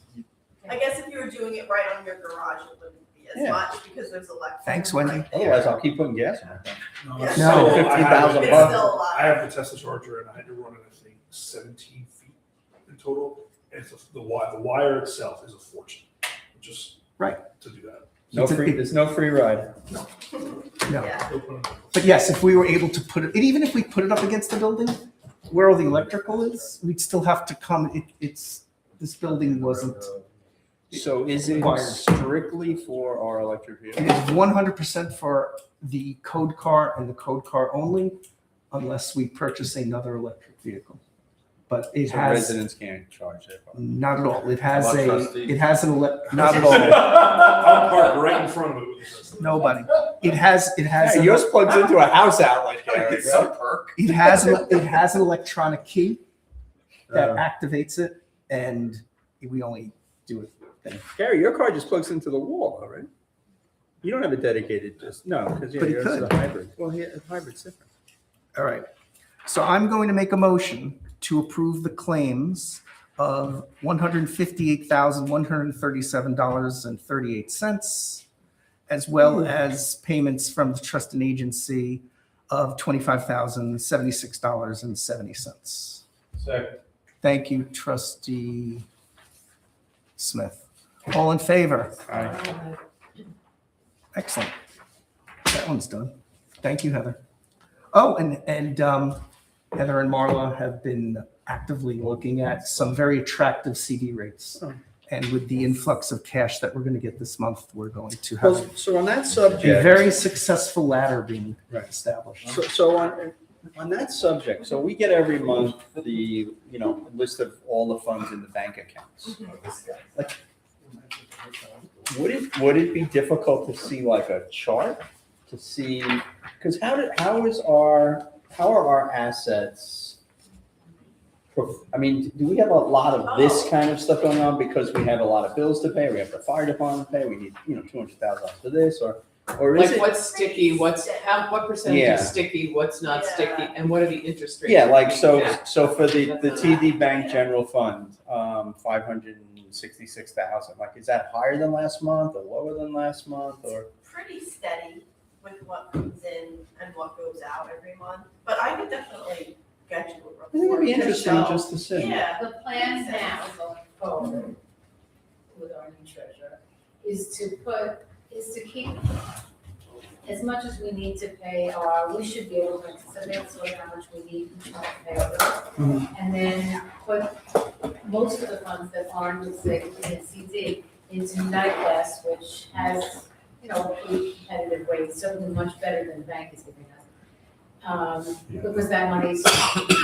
I guess if you were doing it right on your garage, it wouldn't be as Yeah. much because there's electric. Thanks, Wendy. right there. Otherwise, I'll keep putting gas in it. Yeah. No, So I have- $15,000 It's bucks. still a lot. I have the Tesla charger and I had to run it, I think, 17 feet in total. And the wire itself is a fortune, just Right. to do that. There's no free ride. No. Yeah. But yes, if we were able to put it, and even if we put it up against the building where all the electrical is, we'd still have to come. This building wasn't. So is it Required. strictly for our electric It vehicles? is 100% for the code car and the code car only, unless we purchase another electric vehicle. But it So has residents can't charge their car. not at all. It has How about a. trustees? It has an not at all. I'll park right in front of it. Nobody. It has. Hey, yours plugs into a house outlet, Gary. It's a perk. It has an electronic key that Oh. activates it, and we only do it. Gary, your car just plugs into the wall, though, right? You don't have a dedicated, no, because But it yours is could. a hybrid. Well, yeah, a hybrid's different. All right. So I'm going to make a motion to approve the claims of $158,137.38, as well as payments from the trust and agency of $25,076.70. Second. Thank you, Trustee Smith. All in favor? Excellent. That one's done. Thank you, Heather. Oh, and Heather and Marla have been actively looking at some very attractive CD rates. Oh. And with the influx of cash that we're going to get this month, we're going to have Well, so on that a subject. very successful ladder being Right. established. So on that subject, so we get every month the, list of all the funds in the bank accounts. Like, would it be difficult to see like a chart to see, because how are our assets I mean, do we have a lot of this kind of stuff going on because we have a lot of bills to pay? We have the fire department to pay. We need, $200,000 for this, or is Like it? what's sticky, what percentage Yeah. is sticky, what's not Yeah. sticky, and what are the interest rates? Yeah, like, Yeah. so for the That's TD Bank General Fund, 566,000, like, is that higher than last month or lower than last month or? Pretty steady with what comes in and what goes out every month, but I could definitely get you a report. I think it'd be to interesting show. just to see. Yeah. The plan now going forward with our new treasurer is to keep as much as we need to pay we should be able to estimate sort of how much we need each month to pay our bills. And then put most of the funds that aren't, let's say, in CD into NICLAS, which has, pretty competitive rates, certainly much better than the bank is giving us. Because that money is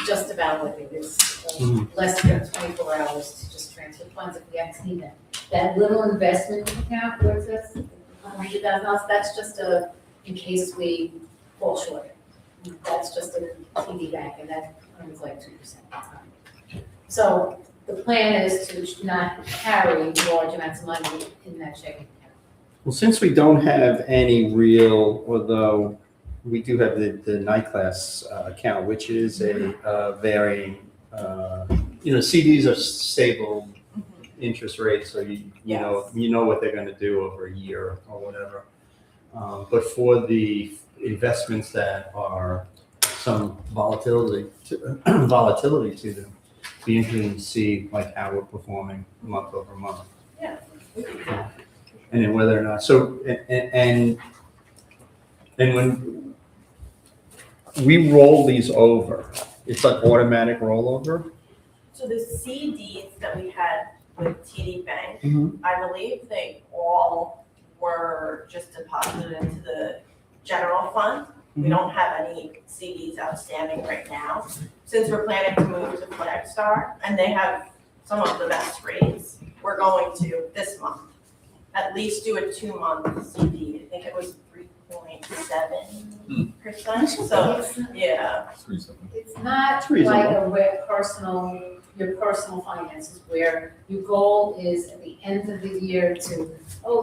just about what it is, less than 24 hours to just transfer funds if we have to need them. That little investment account where it says $100,000, that's just in case we fall short. That's just a TD bank, and that earns like 2% of the time. So the plan is to not carry large amounts of money in that checking account. Well, since we don't have any real, although we do have the NICLAS account, which is a very, CDs are stable interest rates, so you know what they're going to do over a year or whatever. But for the investments that are some volatility to them, be interesting to see like how we're performing month over month. Yeah. And then whether or not, so, and when we roll these over, it's like automatic rollover? So the CDs that we had with TD Bank, Mhm. I believe they all were just deposited into the general fund. We don't have any CDs outstanding right now. Since we're planning to move to Flagstar, and they have some of the best rates, we're going to, this month, at least do a 2-month CD. I think it was 3.7%, so, yeah. It's not It's reasonable. like your personal finances, where your goal is at the end of the year to,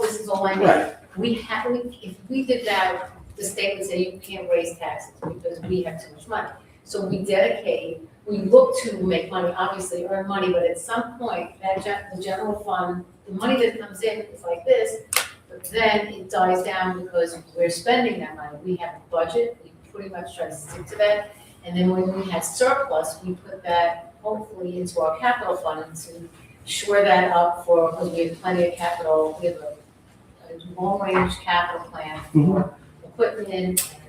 this is all I need. Right. If we did that, the state would say you can't raise taxes because we have too much money. So we look to make money, obviously earn money, but at some point, the general fund, the money that comes in is like this, but then it dies down because we're spending that money. We have a budget, we pretty much try to stick to that. And then when we have surplus, we put that hopefully into our capital fund to shore that up because we have plenty of capital. We have a long-range capital plan for equipment and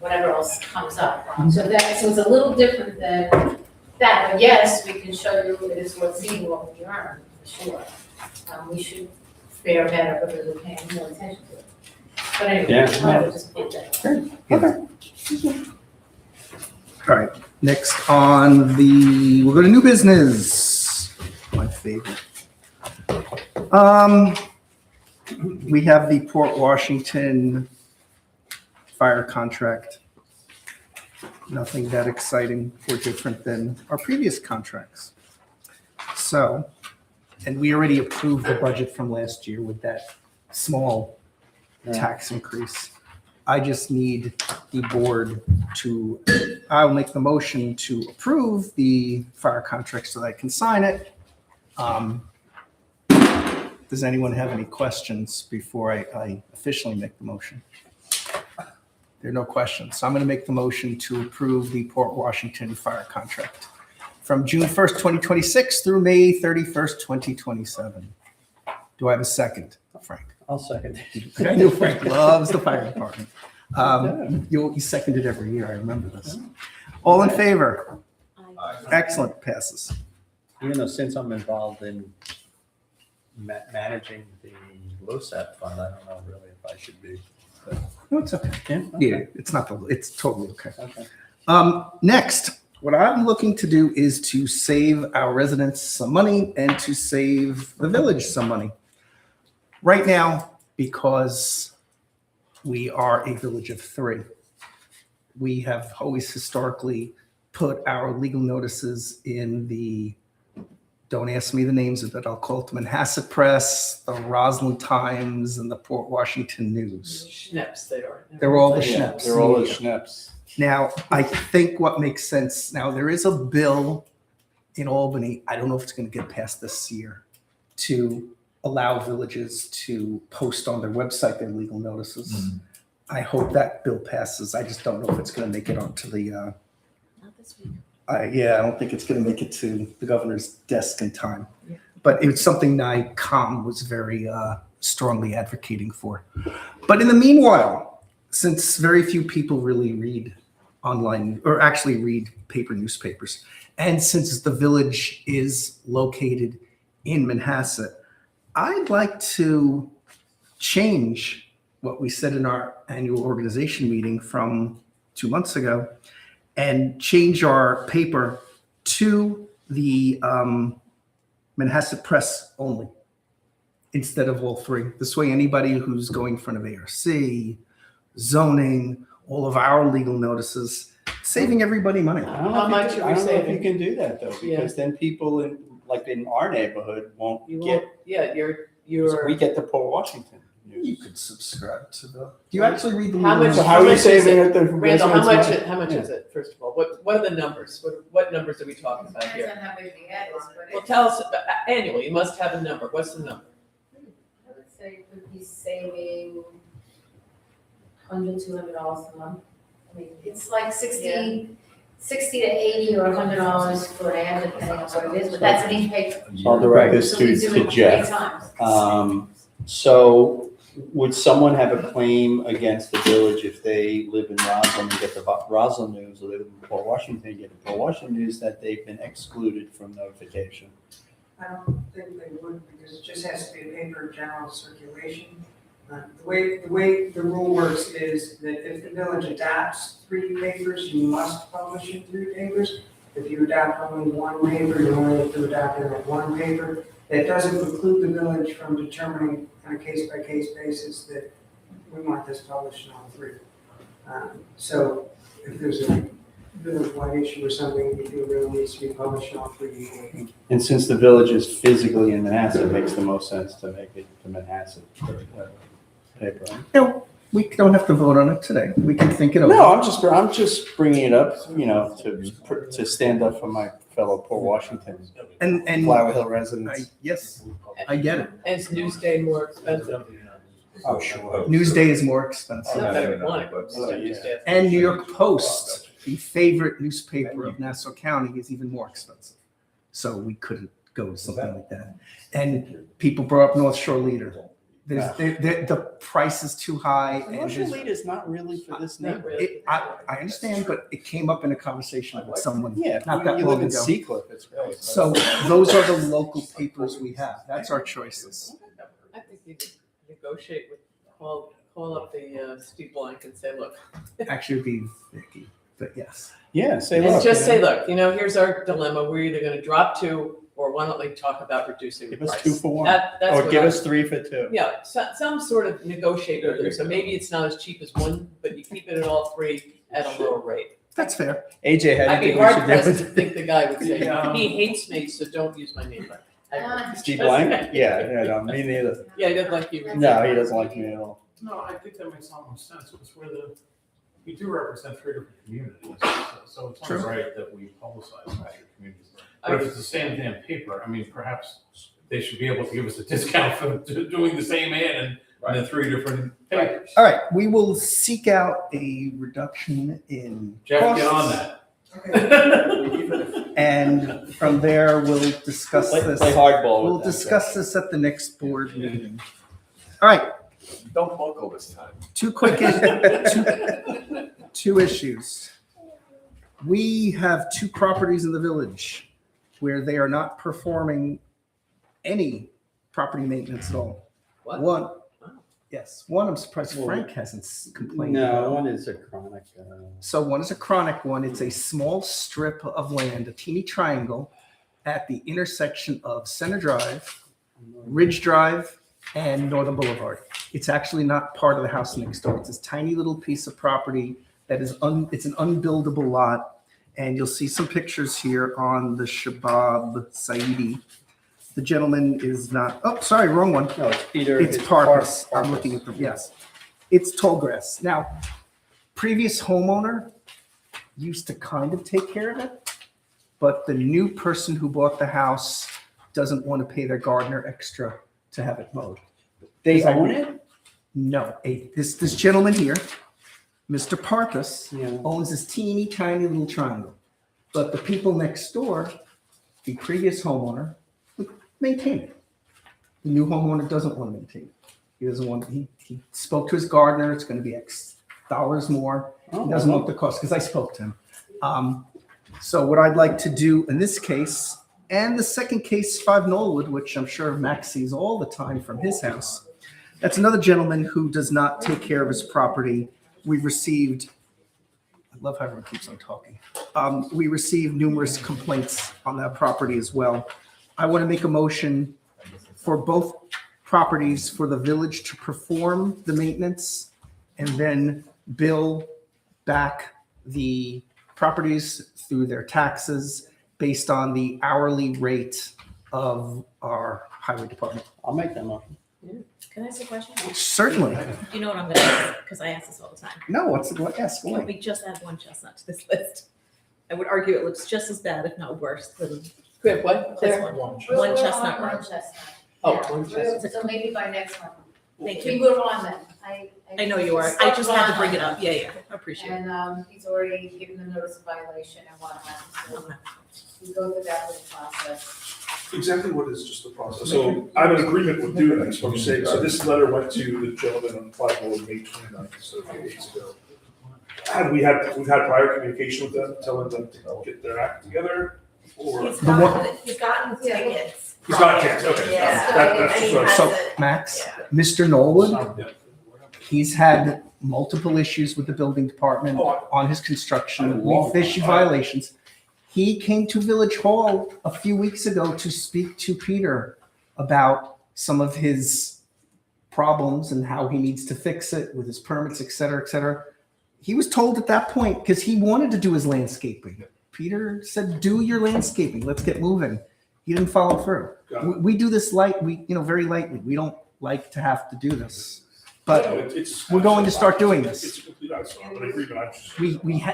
whatever else comes up. So it's a little different than that, but yes, we can show you it is worth seeing what we earn, for sure. We should fare better because we're paying more attention to it. But anyway, Yeah. I would just put that. All right, next we'll go to new business, my favorite. We have the Port Washington fire contract. Nothing that exciting or different than our previous contracts. So, and we already approved the budget from last year with that small tax increase. I just need the board I'll make the motion to approve the fire contract so that I can sign it. Does anyone have any questions before I officially make the motion? There are no questions. So I'm going to make the motion to approve the Port Washington fire contract from June 1st, 2026 through May 31st, 2027. Do I have a second, Frank? I'll second. I know Frank loves the fire department. You second it every year, I remember this. All in favor? Excellent, passes. Even though since I'm involved in managing the LoSAP fund, I don't know really if I should be. But, No, it's okay. yeah, It's it's totally okay. okay. Next, what I'm looking to do is to save our residents some money and to save the village some money. Right now, because we are a village of 3, we have always historically put our legal notices in the, don't ask me the names of it, I'll call it the Manhasset Press, the Roslyn Times, and the Port Washington News. Schneps they are. They're all the Yeah, schnaps. they're all the media. schnaps. Now, I think what makes sense, now there is a bill in Albany, I don't know if it's going to get passed this year, to allow villages to post on their website their legal notices. I hope that bill passes. I just don't know if it's going to make it onto the, Not this week. I don't think it's going to make it to the governor's desk in time. Yeah. But it's something NICOM was very strongly advocating for. But in the meanwhile, since very few people really read online or actually read paper newspapers, and since the village is located in Manhasset, I'd like to change what we said in our annual organization meeting from 2 months ago and change our paper to the Manhasset Press only instead of all three. This way, anybody who's going in front of ARC, zoning, all of our legal notices, saving everybody money. I don't How know much if you, are I we don't know if you saving? can do that though, Yeah. because then people in, like in our neighborhood won't You get, won't, yeah, you're. we get the Port Washington You news. could subscribe to the. Do you actually read the? How legal much- So notices? how are you much is saving it? it? The Randall, how residents' much, money? how much Yeah. is it, first of all? What are the numbers? What numbers are we talking about Depends here? on how big the ad is, but Well, tell us, annually, you must have a number. What's the number? I would say it would be saving $100, $200 a month. I mean, it's like 60 to 80 or $100 for an ad, depending on what it is, but that's in each paper. I'll direct this So we to do to it 3 Jeff. times. So would someone have a claim against the village if they live in Roslyn and get the Roslyn news, or they live in Port Washington and get the Port Washington news, that they've been excluded from notification? I don't think they would, because it just has to be a paper general circulation. The way the rule works is that if the village adopts 3 papers, you must publish in 3 papers. If you adopt only 1 paper, you only have to adopt it in 1 paper. That doesn't preclude the village from determining on a case-by-case basis that we want this published on 3. So if there's a village-wide issue or something, we feel really needs to be published on 3. And since the village is physically in Manhasset, it makes the most sense to make it the Manhasset paper. Right? No, we don't have to vote on it today. We can think it over. No, I'm just bringing it up, to stand up for my fellow Port Washington, And Flower Hill residents. yes, I get it. And is Newsday more expensive? Oh, sure. Newsday is more expensive. Not that I yeah, want it, but- but Newsday. And New York Post, the favorite newspaper of Nassau County, is even more expensive. So we couldn't go to something like that. And people brought up North Shore Leader. The price is too high. And North Shore there's- Leader is not really for this Not neighborhood. really. I understand, but it came up in a conversation with someone Yeah, not that you long live in ago. Seacliff, it's great. So those are the local papers we have. That's our choices. I think you could negotiate with, call up the Steve Blank and say, look, Actually, it'd be Vicky, but yes. Yeah, say and look. just you say, know, look, here's our dilemma. We're either gonna drop 2, or why don't we talk about reducing the Give us price? 2 for 1, That's or what give I- us 3 for 2. Yeah, some sort of negotiate with them, so maybe it's not as cheap as 1, but you keep it at all 3 at a lower rate. That's fair. AJ, how I'd do you be think we hard should pressed do to think the guy would say, Yeah. he hates me, so don't use my name. it? Steve Blank? Yeah, no, me neither. Yeah, he doesn't like you. No, he doesn't like me at all. No, I think that makes almost sense, because we do represent 3 different communities, so it's True. only right that we publicize that communities. But if it's the same damn paper, I mean, perhaps they should be able to give us a discount for doing the same ad in the 3 different papers. All right, we will seek out a reduction in Jeff, get on costs. that. And from there, we'll discuss this. Play hardball We'll with them, discuss this at the next board meeting. All right, Don't buckle this time. two issues. We have 2 properties in the village where they are not performing any property maintenance at all. What? One, yes, one, I'm surprised Frank hasn't complained No, about. one is a chronic. So one is a chronic one. It's a small strip of land, a teeny triangle at the intersection of Center Drive, Ridge Drive, and Northern Boulevard. It's actually not part of the house next door. It's this tiny little piece of property that is it's an unbuildable lot. And you'll see some pictures here on the Shabab Saidi. The gentleman is not, oh, sorry, wrong one. No, it's Peter. It's Parkus. I'm looking at them, yes. It's tall grass. Now, previous homeowner used to kind of take care of it, but the new person who bought the house doesn't want to pay their gardener extra to have it mowed. They own it? No, this gentleman here, Mr. Parkus, Yeah. owns this teeny tiny little triangle. But the people next door, the previous homeowner, would maintain it. The new homeowner doesn't want to maintain it. He doesn't want, he spoke to his gardener, it's gonna be X dollars more. He doesn't want the cost, because I spoke to him. So what I'd like to do in this case, and the second case, 5 Knollwood, which I'm sure Max sees all the time from his house, that's another gentleman who does not take care of his property. We've received, I love how everyone keeps on talking. We received numerous complaints on that property as well. I want to make a motion for both properties for the village to perform the maintenance and then bill back the properties through their taxes based on the hourly rate of our highway department. I'll make that motion. Can I ask a question? Certainly. You know what I'm gonna ask, because I ask this all the time. No, what's the, yes, go Can ahead. we just add one chestnut to this list? I would argue it looks just as bad, if not worse, than We have what, this Claire? one. We're One on chestnut one road. chestnut. Oh, Yeah, one chestnut. So maybe by next month. Thank We you. move on then. I know you are. I just had to bring it up. Yeah, yeah, I appreciate it. And he's already given the notice of violation and whatnot, so we go through that whole process. Exactly what is just the process. So I'm in agreement with doing that, so I'm saying, so this letter went to the gentleman on 5 May 29th, so a few days ago. We've had prior communication with them, telling them to get their act together, or? He's gotten tickets. He's got kids, okay. Yeah. That's And he just right. has So, it. Max, Yeah. Mr. Knollwood, Yeah. he's had multiple issues with the building department Oh, on his construction. I love We've issued that. violations. He came to Village Hall a few weeks ago to speak to Peter about some of his problems and how he needs to fix it with his permits, et cetera, et cetera. He was told at that point, because he wanted to do his landscaping. Peter said, do your landscaping, let's get moving. He didn't follow through. Got it. We do this very lightly. We don't like to have to do this. No, But it's- we're going to start doing It's this. a complete, I'm in agreement, I'm just.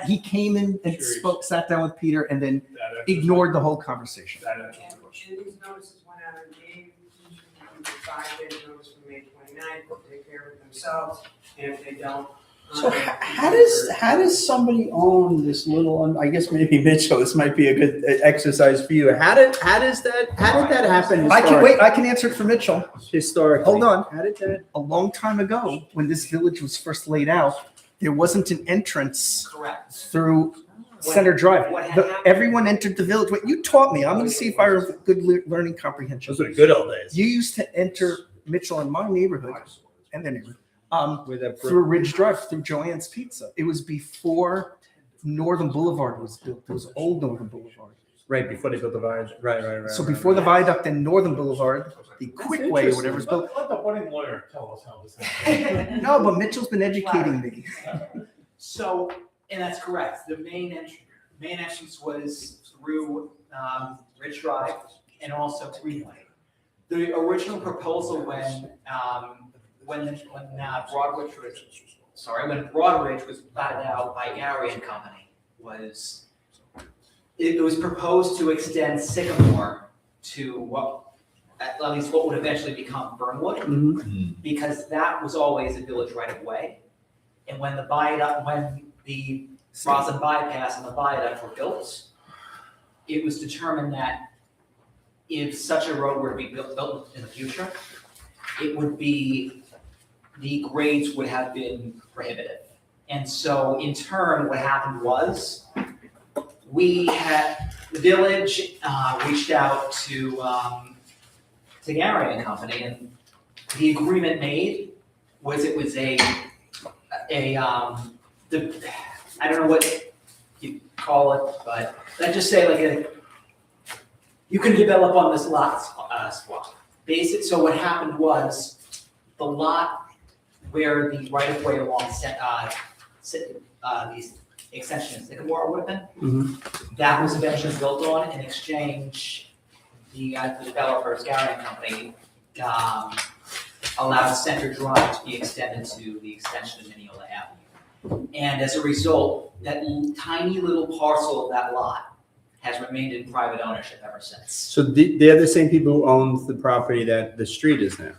He came in and sat down with Peter and then That answers- ignored the whole conversation. That answers the question. And these notices went out in May, each of them 5 days notice from May 29th, they'll take care of it themselves, and if they don't. So how does somebody own this little, I guess maybe Mitchell, this might be a good exercise for you. How did that happen? I can answer it for Mitchell. Historically. Hold on. How did that? A long time ago, when this village was first laid out, there wasn't an entrance Correct. through Center Drive. What had happened- Everyone entered the village. Wait, you taught me. I'm going to see if I have good learning comprehension. Those were the good old days. You used to enter Mitchell in my neighborhood and their neighborhood. With that Through Ridge Drive, through Joanne's Pizza. It was before Northern Boulevard was built. It was old Northern Boulevard. right before they built the viaduct. Right. So before the viaduct and Northern Boulevard, the quick way or whatever was built. Let the budding lawyer tell us how this happened. No, but Mitchell's been educating me. So, and that's correct, the main entrance was through Ridge Drive and also Greenway. The original proposal when Broadridge was platted out by Gary and Company was, it was proposed to extend Sycamore to at least what would eventually become Burnwood, Mhm. because that was always a village right of way. And when the Roslyn bypass and the viaduct were built, it was determined that if such a road were to be built in the future, it would be, the grades would have been prohibitive. And so in turn, what happened was, the village reached out to Gary and Company, and the agreement made was it was I don't know what you call it, but let's just say you can develop on this lot swap. So what happened was, the lot where the right of way along extension Sycamore would have Mhm. been. That was eventually built on. In exchange, the developer's guaranty company, allowed Center Drive to be extended to the extension of Mineola Avenue. And as a result, that tiny little parcel of that lot has remained in private ownership ever since. So they're the same people who owns the property that the street is now?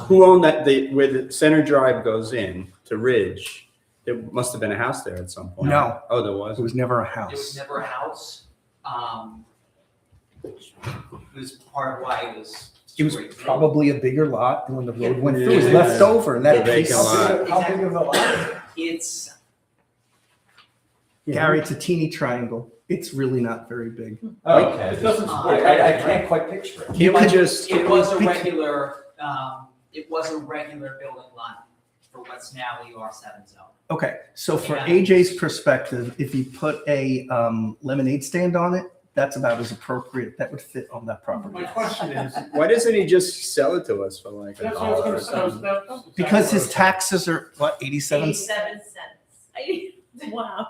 Who owned that, where the Center Drive goes in to Ridge? There must have been a house there at some point. No. Oh, there It was? was never a There was house. never a house, which was part of why it was. It was probably a bigger lot, and when the road went through, it was Yeah. left over, and that The piece. vacant lot. How big of a lot? It's, Gary, it's a teeny triangle. It's really not very big. Okay. It doesn't, I can't quite picture it. Can't we just, it was a regular, building lot for what's now the R7 zone. Okay, so for Yeah. AJ's perspective, if you put a lemonade stand on it, that's about as appropriate. That would fit on that property. my question is, why doesn't he just sell it to us for like $1 that's what I was or gonna say, I was something? about- Because his taxes are, what, 87? 87 cents. Wow.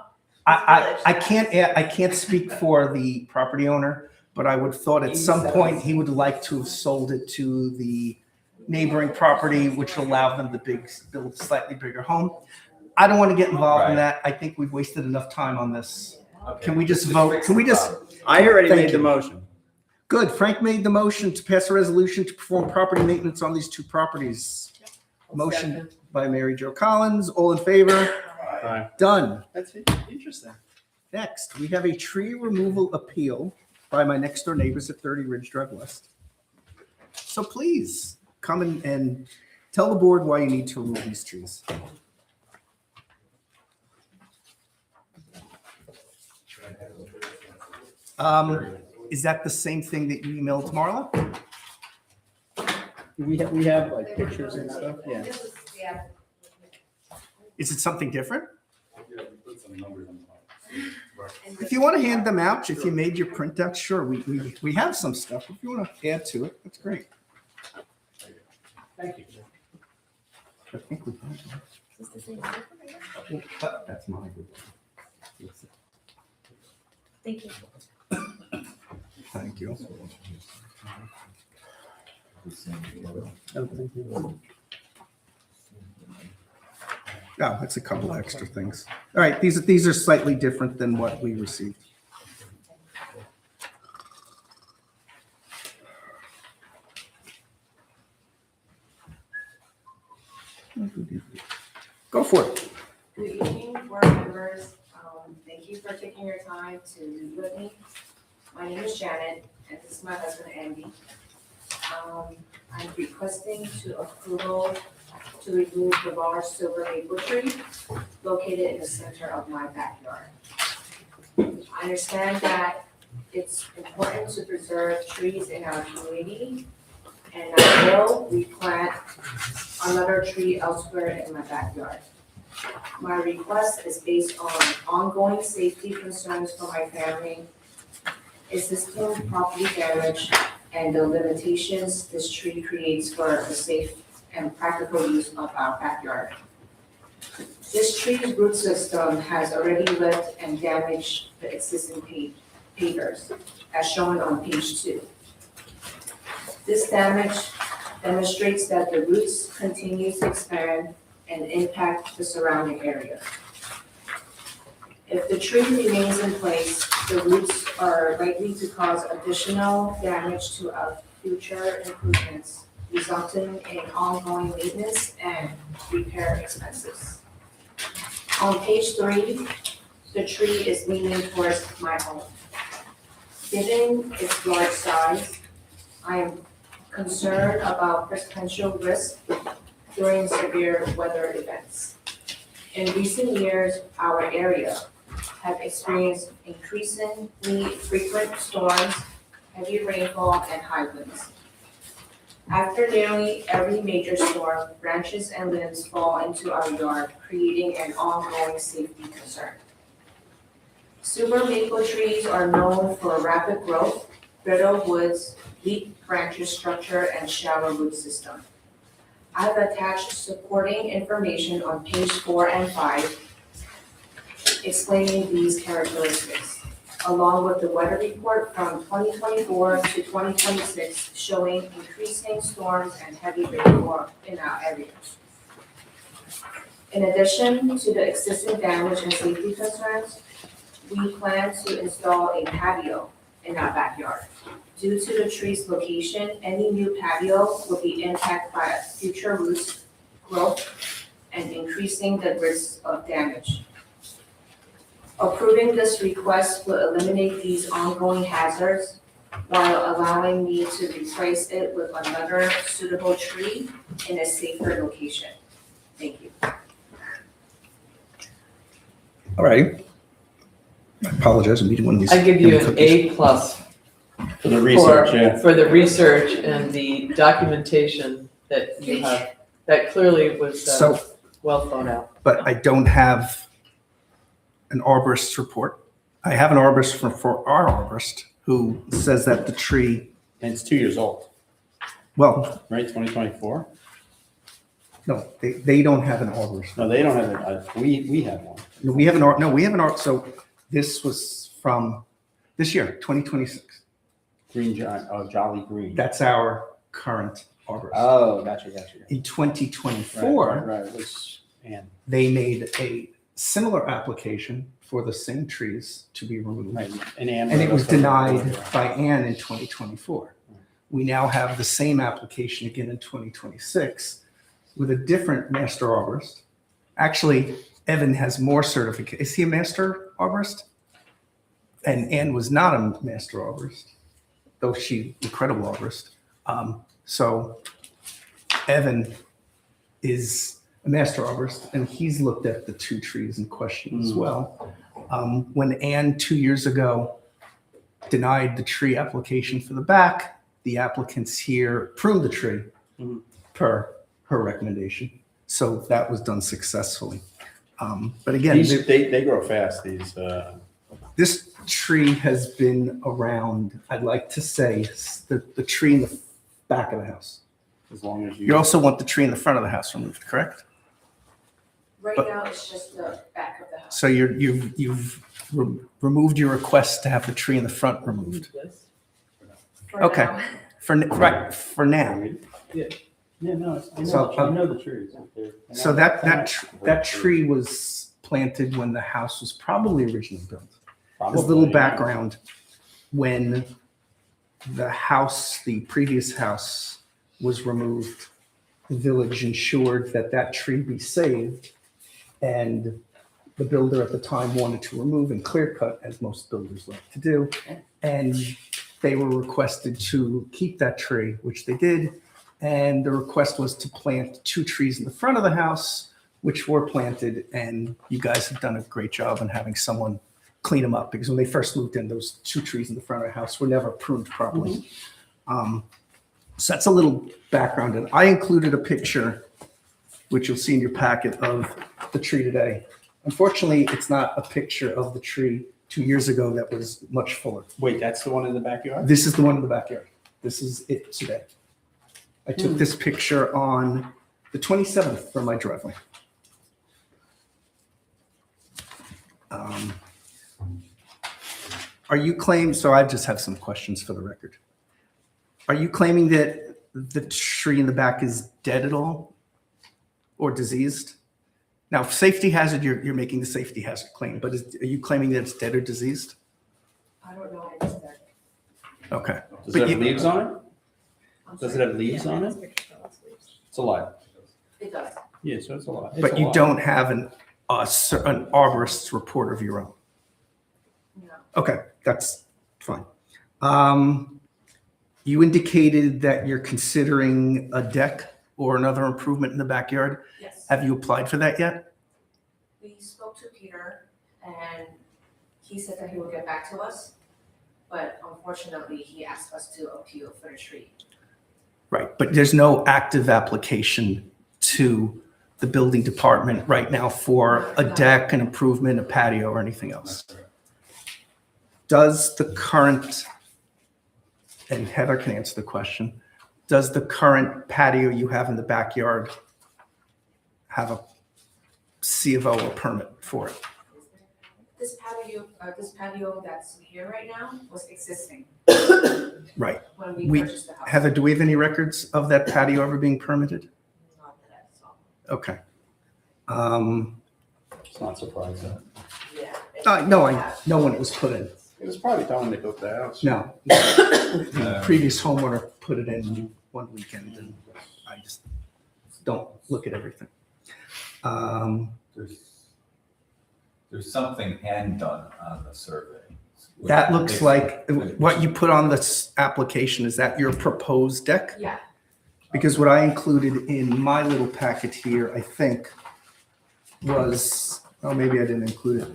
I can't speak for the property owner, but I would thought at some point he would like to have sold it to the neighboring property, which would allow them to build a slightly bigger home. I don't want to get involved in that. I think we've wasted enough time on this. Okay. Can we just vote? Can we just? I already Thank made the you. motion. Good. Frank made the motion to pass a resolution to perform property maintenance on these two properties. Motion by Mary Jo Collins. All in favor? Aye. Done. That's interesting. Next, we have a tree removal appeal by my next door neighbors at 30 Ridge Drive West. So please come and tell the board why you need to remove these trees. Is that the same thing that you emailed Marla? We have like pictures and stuff, yeah. Yeah. Is it something different? If you want to hand them out, if you made your printout, sure, we have some stuff. If you want to add to it, that's great. Thank you. I think we have one. That's my good one. Thank you. Thank you. Oh, thank you. Oh, that's a couple extra things. All right, these are slightly different than what we received. Go for it. Good evening, board members. Thank you for taking your time to meet with me. My name is Janet, and this is my husband, Andy. I'm requesting approval to remove the large silver maple tree located in the center of my backyard. I understand that it's important to preserve trees in our community, and I will replant another tree elsewhere in my backyard. My request is based on ongoing safety concerns for my family, existing property damage, and the limitations this tree creates for the safe and practical use of our backyard. This tree's root system has already lived and damaged the existing pavers, as shown on page 2. This damage demonstrates that the roots continue to expand and impact the surrounding area. If the tree remains in place, the roots are likely to cause additional damage to our future improvements, resulting in ongoing maintenance and repair expenses. On page 3, the tree is leaning towards my home. Given its large size, I am concerned about potential risk during severe weather events. In recent years, our area have experienced increasingly frequent storms, heavy rainfall, and high winds. After nearly every major storm, branches and limbs fall into our yard, creating an ongoing safety concern. Silver maple trees are known for rapid growth, brittle woods, weak branches structure, and shallow root system. I've attached supporting information on page 4 and 5 explaining these characteristics, along with the weather report from 2024 to 2026 showing increasing storms and heavy rainfall in our area. In addition to the existing damage and safety concerns, we plan to install a patio in our backyard. Due to the tree's location, any new patio will be impacted by future root growth and increasing the risk of damage. Approving this request will eliminate these ongoing hazards while allowing me to replace it with another suitable tree in a safer location. Thank you. All right. I apologize, I'm meeting one of these. I give you an cookies. A plus For the research, yeah. for the research and the documentation that you have, that clearly was So, well thought out. but I don't have an arborist report. I have an arborist for our arborist who says that the tree, And it's 2 years old, well, right, 2024? no, they don't have an arborist. No, they don't have it, we have one. We have so this was from this year, 2026. Green Giant, oh, Jolly Green. That's our current arborist. Oh, gotcha. In 2024, Right, it was, and, they made a similar application for the same trees to be removed. right, and Ann. And it was wrote us up. denied by Ann in 2024. We now have the same application again in 2026 with a different master arborist. Actually, Evan has more certificate. Is he a master arborist? And Ann was not a master arborist, though she incredible arborist. So Evan is a master arborist, and he's looked at the two trees in question as well. When Ann 2 years ago denied the tree application for the back, the applicants here pruned the tree per her recommendation. So that was done successfully. But again, These, they grow fast, these, this tree has been around, I'd like to say, the tree in the back of the house. as long as you. You also want the tree in the front of the house removed, correct? Right But- now, it's just the back of the house. So you've removed your request to have the tree in the front removed. For Okay. now. For now. Yeah, no, I So, know the trees. They're So not- that tree was planted when the house was probably originally built. As a Probably, little yeah. background, when the previous house was removed, the village ensured that that tree be saved. And the builder at the time wanted to remove and clear cut, as most builders like to do. And they were requested to keep that tree, which they did. And the request was to plant two trees in the front of the house, which were planted. And you guys have done a great job in having someone clean them up, because when they first moved in, those two trees in the front of the house were never pruned properly. So that's a little background. And I included a picture, which you'll see in your packet, of the tree today. Unfortunately, it's not a picture of the tree 2 years ago that was much fuller. Wait, that's the one in the backyard? This is the one in the backyard. This is it today. I took this picture on the 27th from my driveway. Are you claiming, so I just have some questions for the record. Are you claiming that the tree in the back is dead at all or diseased? Now, safety hazard, you're making the safety hazard claim, but are you claiming that it's dead or diseased? I don't know if it's there. Okay. Does But it have you- leaves on it? I'm Does it sorry. have leaves on it? It's alive. It does. Yeah, so it's alive. It's But you alive. don't have an arborist's report of your own? No. Okay, that's fine. You indicated that you're considering a deck or another improvement in the backyard. Yes. Have you applied for that yet? We spoke to Peter and he said that he would get back to us. But unfortunately, he asked us to appeal for the tree. Right, but there's no active application to the building department right now for a deck, an improvement, a patio, or anything else. Does the current, and Heather can answer the question, Does the current patio you have in the backyard have a C of O or permit for it? This patio that's here right now was existing Right. when we We- purchased the house. Heather, do we have any records of that patio ever being permitted? Not that I saw. Okay. It's not surprising. Yeah. No, I know when it was put in. It was probably done when they built the house. No. The previous homeowner put it in one weekend and I just don't look at everything. There's something hand done on the survey. That looks like, what you put on this application, is that your proposed deck? Yeah, Because what I included in my little packet here, I think, was, oh, maybe I didn't include it,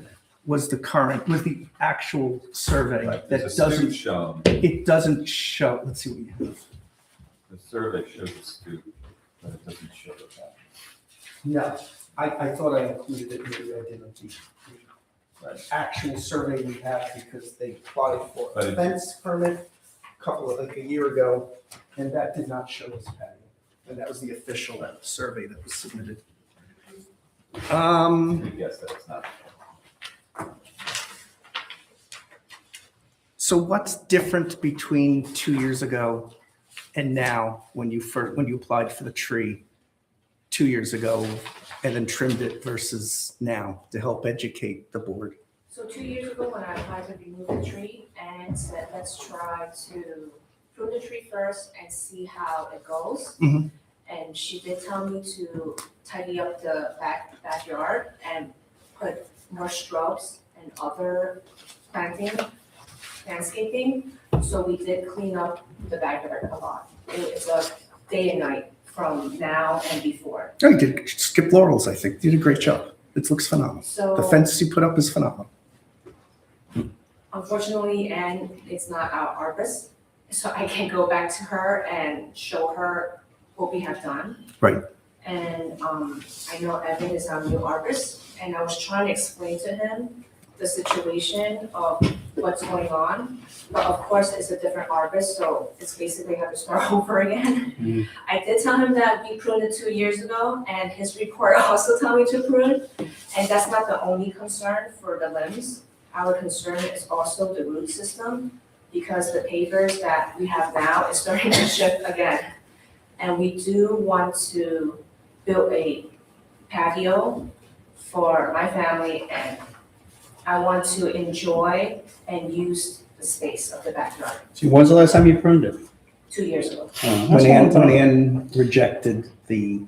was the actual survey Right, that there's a stoop doesn't, shown, it doesn't show, let's see what you have. the survey shows the stoop, but it doesn't show the back. No, I thought I included it, maybe I didn't. The actual survey we have, because they applied for But a it- fence permit like a year ago, and that did not show this patio. And that was the official survey that was submitted. We guess that it's not. So what's different between 2 years ago and now when you applied for the tree 2 years ago and then trimmed it versus now to help educate the board? so 2 years ago when I applied to remove the tree and said, let's try to prune the tree first and see how it goes. Mhm. And she did tell me to tidy up the backyard and put more shrubs and other landscaping. So we did clean up the backyard a lot. It's a day and night from now and before. Oh, you did skip laurels, I think. You did a great job. It looks phenomenal. So The fence you put up is phenomenal. unfortunately, and it's not our arborist, so I can go back to her and show her what we have done. Right. And I know Evan is our new arborist, and I was trying to explain to him the situation of what's going on. But of course, it's a different arborist, so it's basically have to start over again. I did tell him that we pruned it 2 years ago, and his report also told me to prune. And that's not the only concern for the limbs. Our concern is also the root system, because the pavers that we have now is starting to shift again. And we do want to build a patio for my family, and I want to enjoy and use the space of the backyard. So when's the last time you pruned it? 2 years ago. When Ann rejected the,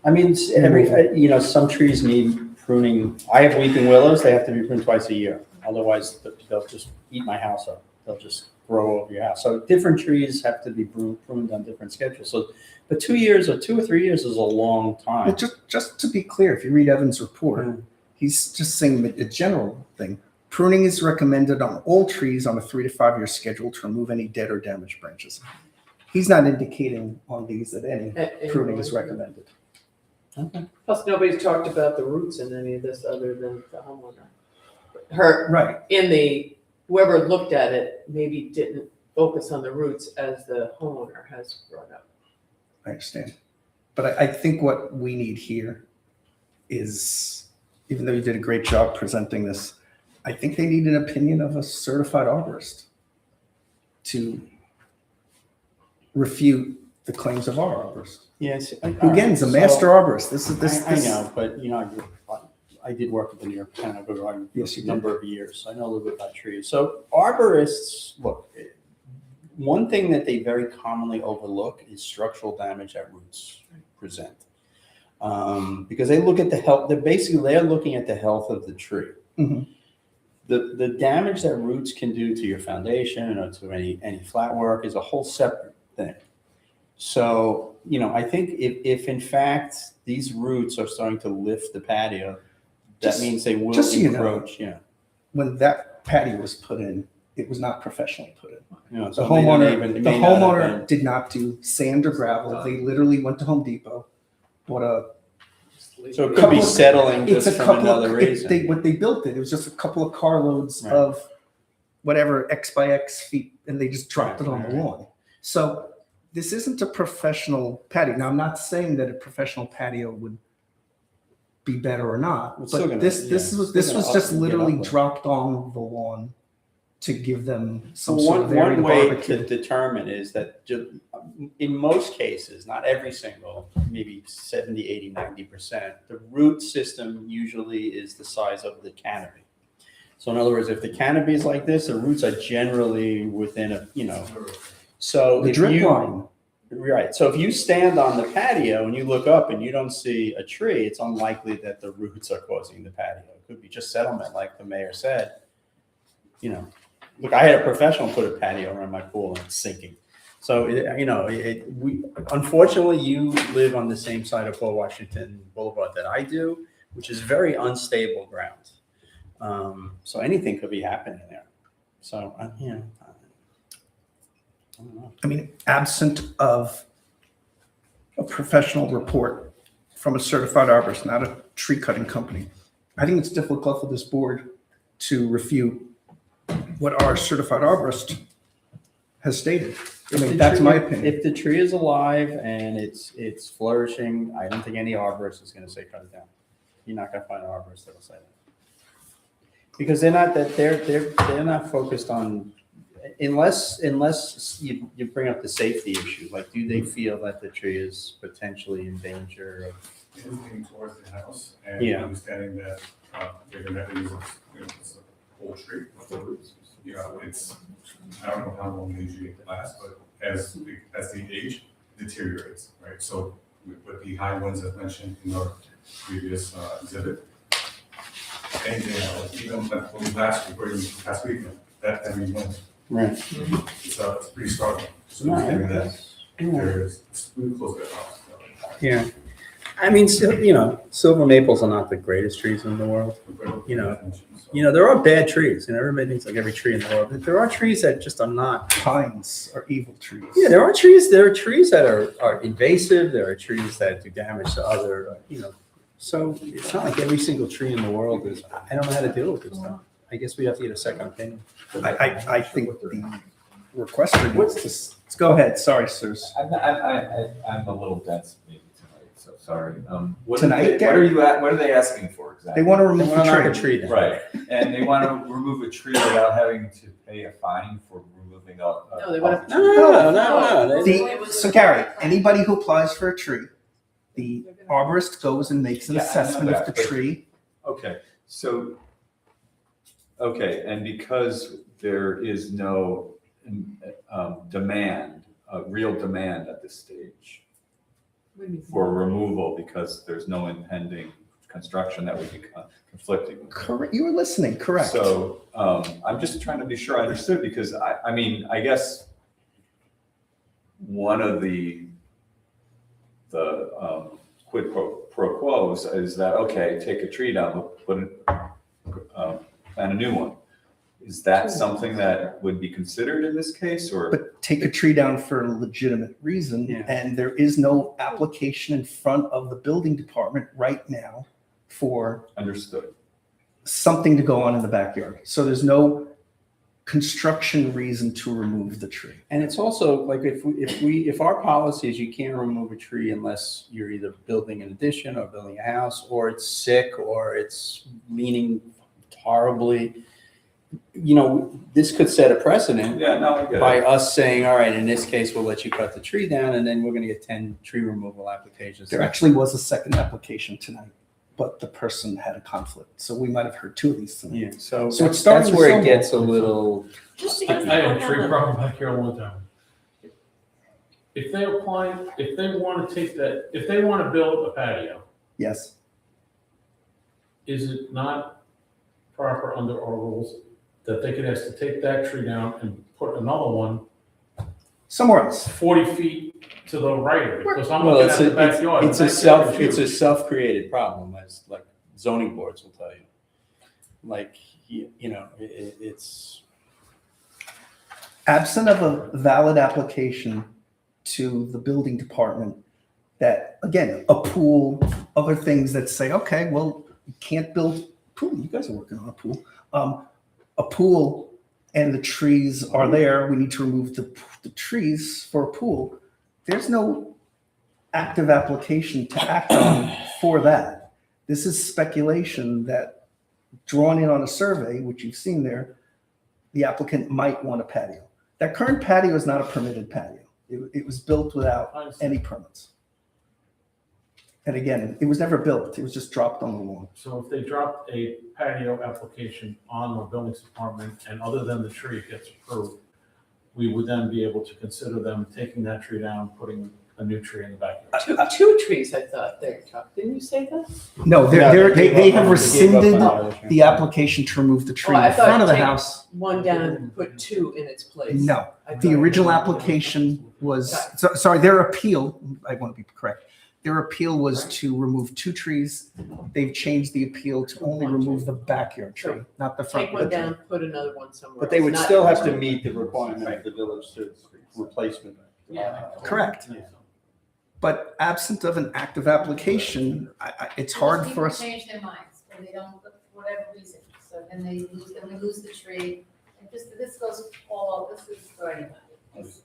I mean, some trees need pruning. I have weeping willows, they have to be pruned twice a year. Otherwise, they'll just eat my house up. They'll just grow over your house. So different trees have to be pruned on different schedules. So, but 2 years or 2 or 3 years is a long time. well, just to be clear, if you read Evan's report, he's just saying a general thing. Pruning is recommended on all trees on a 3 to 5 year schedule to remove any dead or damaged branches. He's not indicating on these that any pruning is recommended. Okay. Plus, nobody's talked about the roots in any of this other than the homeowner. Right. Whoever looked at it maybe didn't focus on the roots as the homeowner has brought up. I understand. But I think what we need here is, even though you did a great job presenting this, I think they need an opinion of a certified arborist to refute the claims of our arborist. Yes. Who again is a master arborist. I know, but I did work at the New York Botanical Garden for Yes, you a did. number of years. I know a little bit about trees. So arborists, look, one thing that they very commonly overlook is structural damage that roots present. Because they look at the health, they're looking at the health of the tree. Mhm. The damage that roots can do to your foundation or to any flat work is a whole separate thing. So, I think if in fact these roots are starting to lift the patio, that means they will just so you know, encroach, when that patio was put in, it was not professionally put in. So The it may not homeowner, even- the may not have homeowner been- did not do sand or gravel. They literally went to Home Depot, bought a So it could be settling It's just a from couple another of, reason. what they built it was just a couple of carloads Right. of whatever X by X feet, and they just dropped it on the lawn. So this isn't a professional patio. Now, I'm not saying that a professional patio would be better or not, It's still but gonna- this yeah, this was it's this still was gonna just up and get literally ugly. dropped on the lawn to give them some So sort of area one to way barbecue. to determine is that in most cases, not every single, maybe 70, 80, 90%, the root system usually is the size of the canopy. So in other words, if the canopy is like this, the roots are generally within a, so The if drip you, line. right, so if you stand on the patio and you look up and you don't see a tree, it's unlikely that the roots are causing the patio. It could be just settlement, like the mayor said. Look, I had a professional put a patio around my pool and it's sinking. So, unfortunately, you live on the same side of Port Washington Boulevard that I do, which is very unstable ground. So anything could be happening there. So, I don't know. I mean, absent of a professional report from a certified arborist, not a tree cutting company, I think it's difficult for this board to refute what our certified arborist has stated. I mean, that's my opinion. If the tree is alive and it's flourishing, I don't think any arborist is going to say cut it down. You're not going to find an arborist that'll say that, because they're not focused on, unless you bring up the safety issue. Like, do they feel that the tree is potentially in danger of moving towards the house and Yeah. understanding that they're gonna have to use it's a whole tree with the roots. It's, I don't know how long they usually last, but as they age, deteriorates, right? So with the high winds I've mentioned in our previous exhibit, anything else, even like last weekend, that heavy wind, right? it's pretty startling. So No, understanding that yeah. there's, it's really close to the house. Yeah. I mean, silver maples are not the greatest trees in the world. There are bad trees, and everybody thinks like every tree in the world. But there are trees that just are not. Pines are evil trees. Yeah, there are trees. There are trees that are invasive. There are trees that do damage to other. So it's not like every single tree in the world is. I don't know how to deal with this stuff. I guess we have to get a second opinion. I think the requester needs to go ahead. Sorry, sirs. I'm a little dense maybe tonight, so sorry. What Tonight, are they asking for exactly? They want to remove They wanna knock the a tree. tree down. Right, and they want to remove a tree without having to pay a fine for removing a. No, they want to. No. So Gary, anybody who applies for a tree, the arborist goes and makes an Yeah, I know assessment of that, the but- tree. And because there is no demand, real demand at this stage for removal, because there's no impending construction that would be conflicting with it. Correct. You were listening, correct. So I'm just trying to be sure I understood, because I guess one of the quid pro quos is that, okay, take a tree down, plant a new one. Is that something that would be considered in this case, or? But take a tree down for a legitimate reason, Yeah. and there is no application in front of the building department right now for Understood. something to go on in the backyard. So there's no construction reason to remove the tree. And it's also like if our policy is you can't remove a tree unless you're either building an addition or building a house, or it's sick, or it's leaning horribly. This could set a precedent Yeah, no, I get it. by us saying, all right, in this case, we'll let you cut the tree down, and then we're going to get 10 tree removal applications. There actually was a second application tonight, but the person had a conflict. So we might have heard two of these tonight. Yeah, so So it's starting that's to where it snowball. gets a little. Just I because had a they tree have problem back here one time. If they want to build a patio, Yes. is it not proper under our rules that they could ask to take that tree down and put another one Somewhere else. 40 feet to the right of it? Because I'm Well, looking at the backyard. it's The a backyard is huge. self-created problem, as like zoning boards will tell you. Like, it's. Absent of a valid application to the building department, that, again, a pool, other things that say, okay, well, you can't build pool. You guys are working on a pool. A pool and the trees are there. We need to remove the trees for a pool. there's no active application to act on for that. This is speculation that, drawn in on a survey, which you've seen there, the applicant might want a patio. That current patio is not a permitted patio. It was built without any permits. And again, it was never built. It was just dropped on the lawn. So if they dropped a patio application on the buildings department and other than the tree gets approved, we would then be able to consider them taking that tree down, putting a new tree in the backyard. Two trees, I thought, there, Chuck. Didn't you say that? No, they gave have up rescinded on it. the application to remove the tree Oh, I in front thought of the take house. one down and put two in its place. No, I the thought- original application was, sorry, their appeal, I want to be correct. Their appeal was to remove 2 trees. They've changed the appeal to only remove the backyard tree, not the front Take one yard tree. down, put another one somewhere. But they would else, not- still have to meet the requirement of the village to replacement. Yeah. Correct. Yeah. But absent of an active application, it's hard for us. People change their minds, or they don't, for whatever reason, so then we lose the tree. And this goes this is for anybody. It's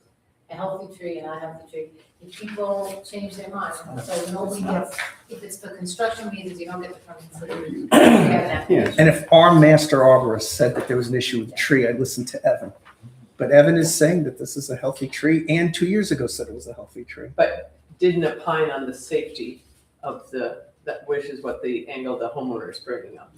a healthy tree and a healthy tree. If people change their mind, so nobody gets, if it's for construction reasons, you don't get the permit. So you have an application. And if our master arborist said that there was an issue with the tree, I'd listen to Evan. But Evan is saying that this is a healthy tree, and 2 years ago said it was a healthy tree. But didn't opine on the safety of which is what the angle the homeowner is bringing up.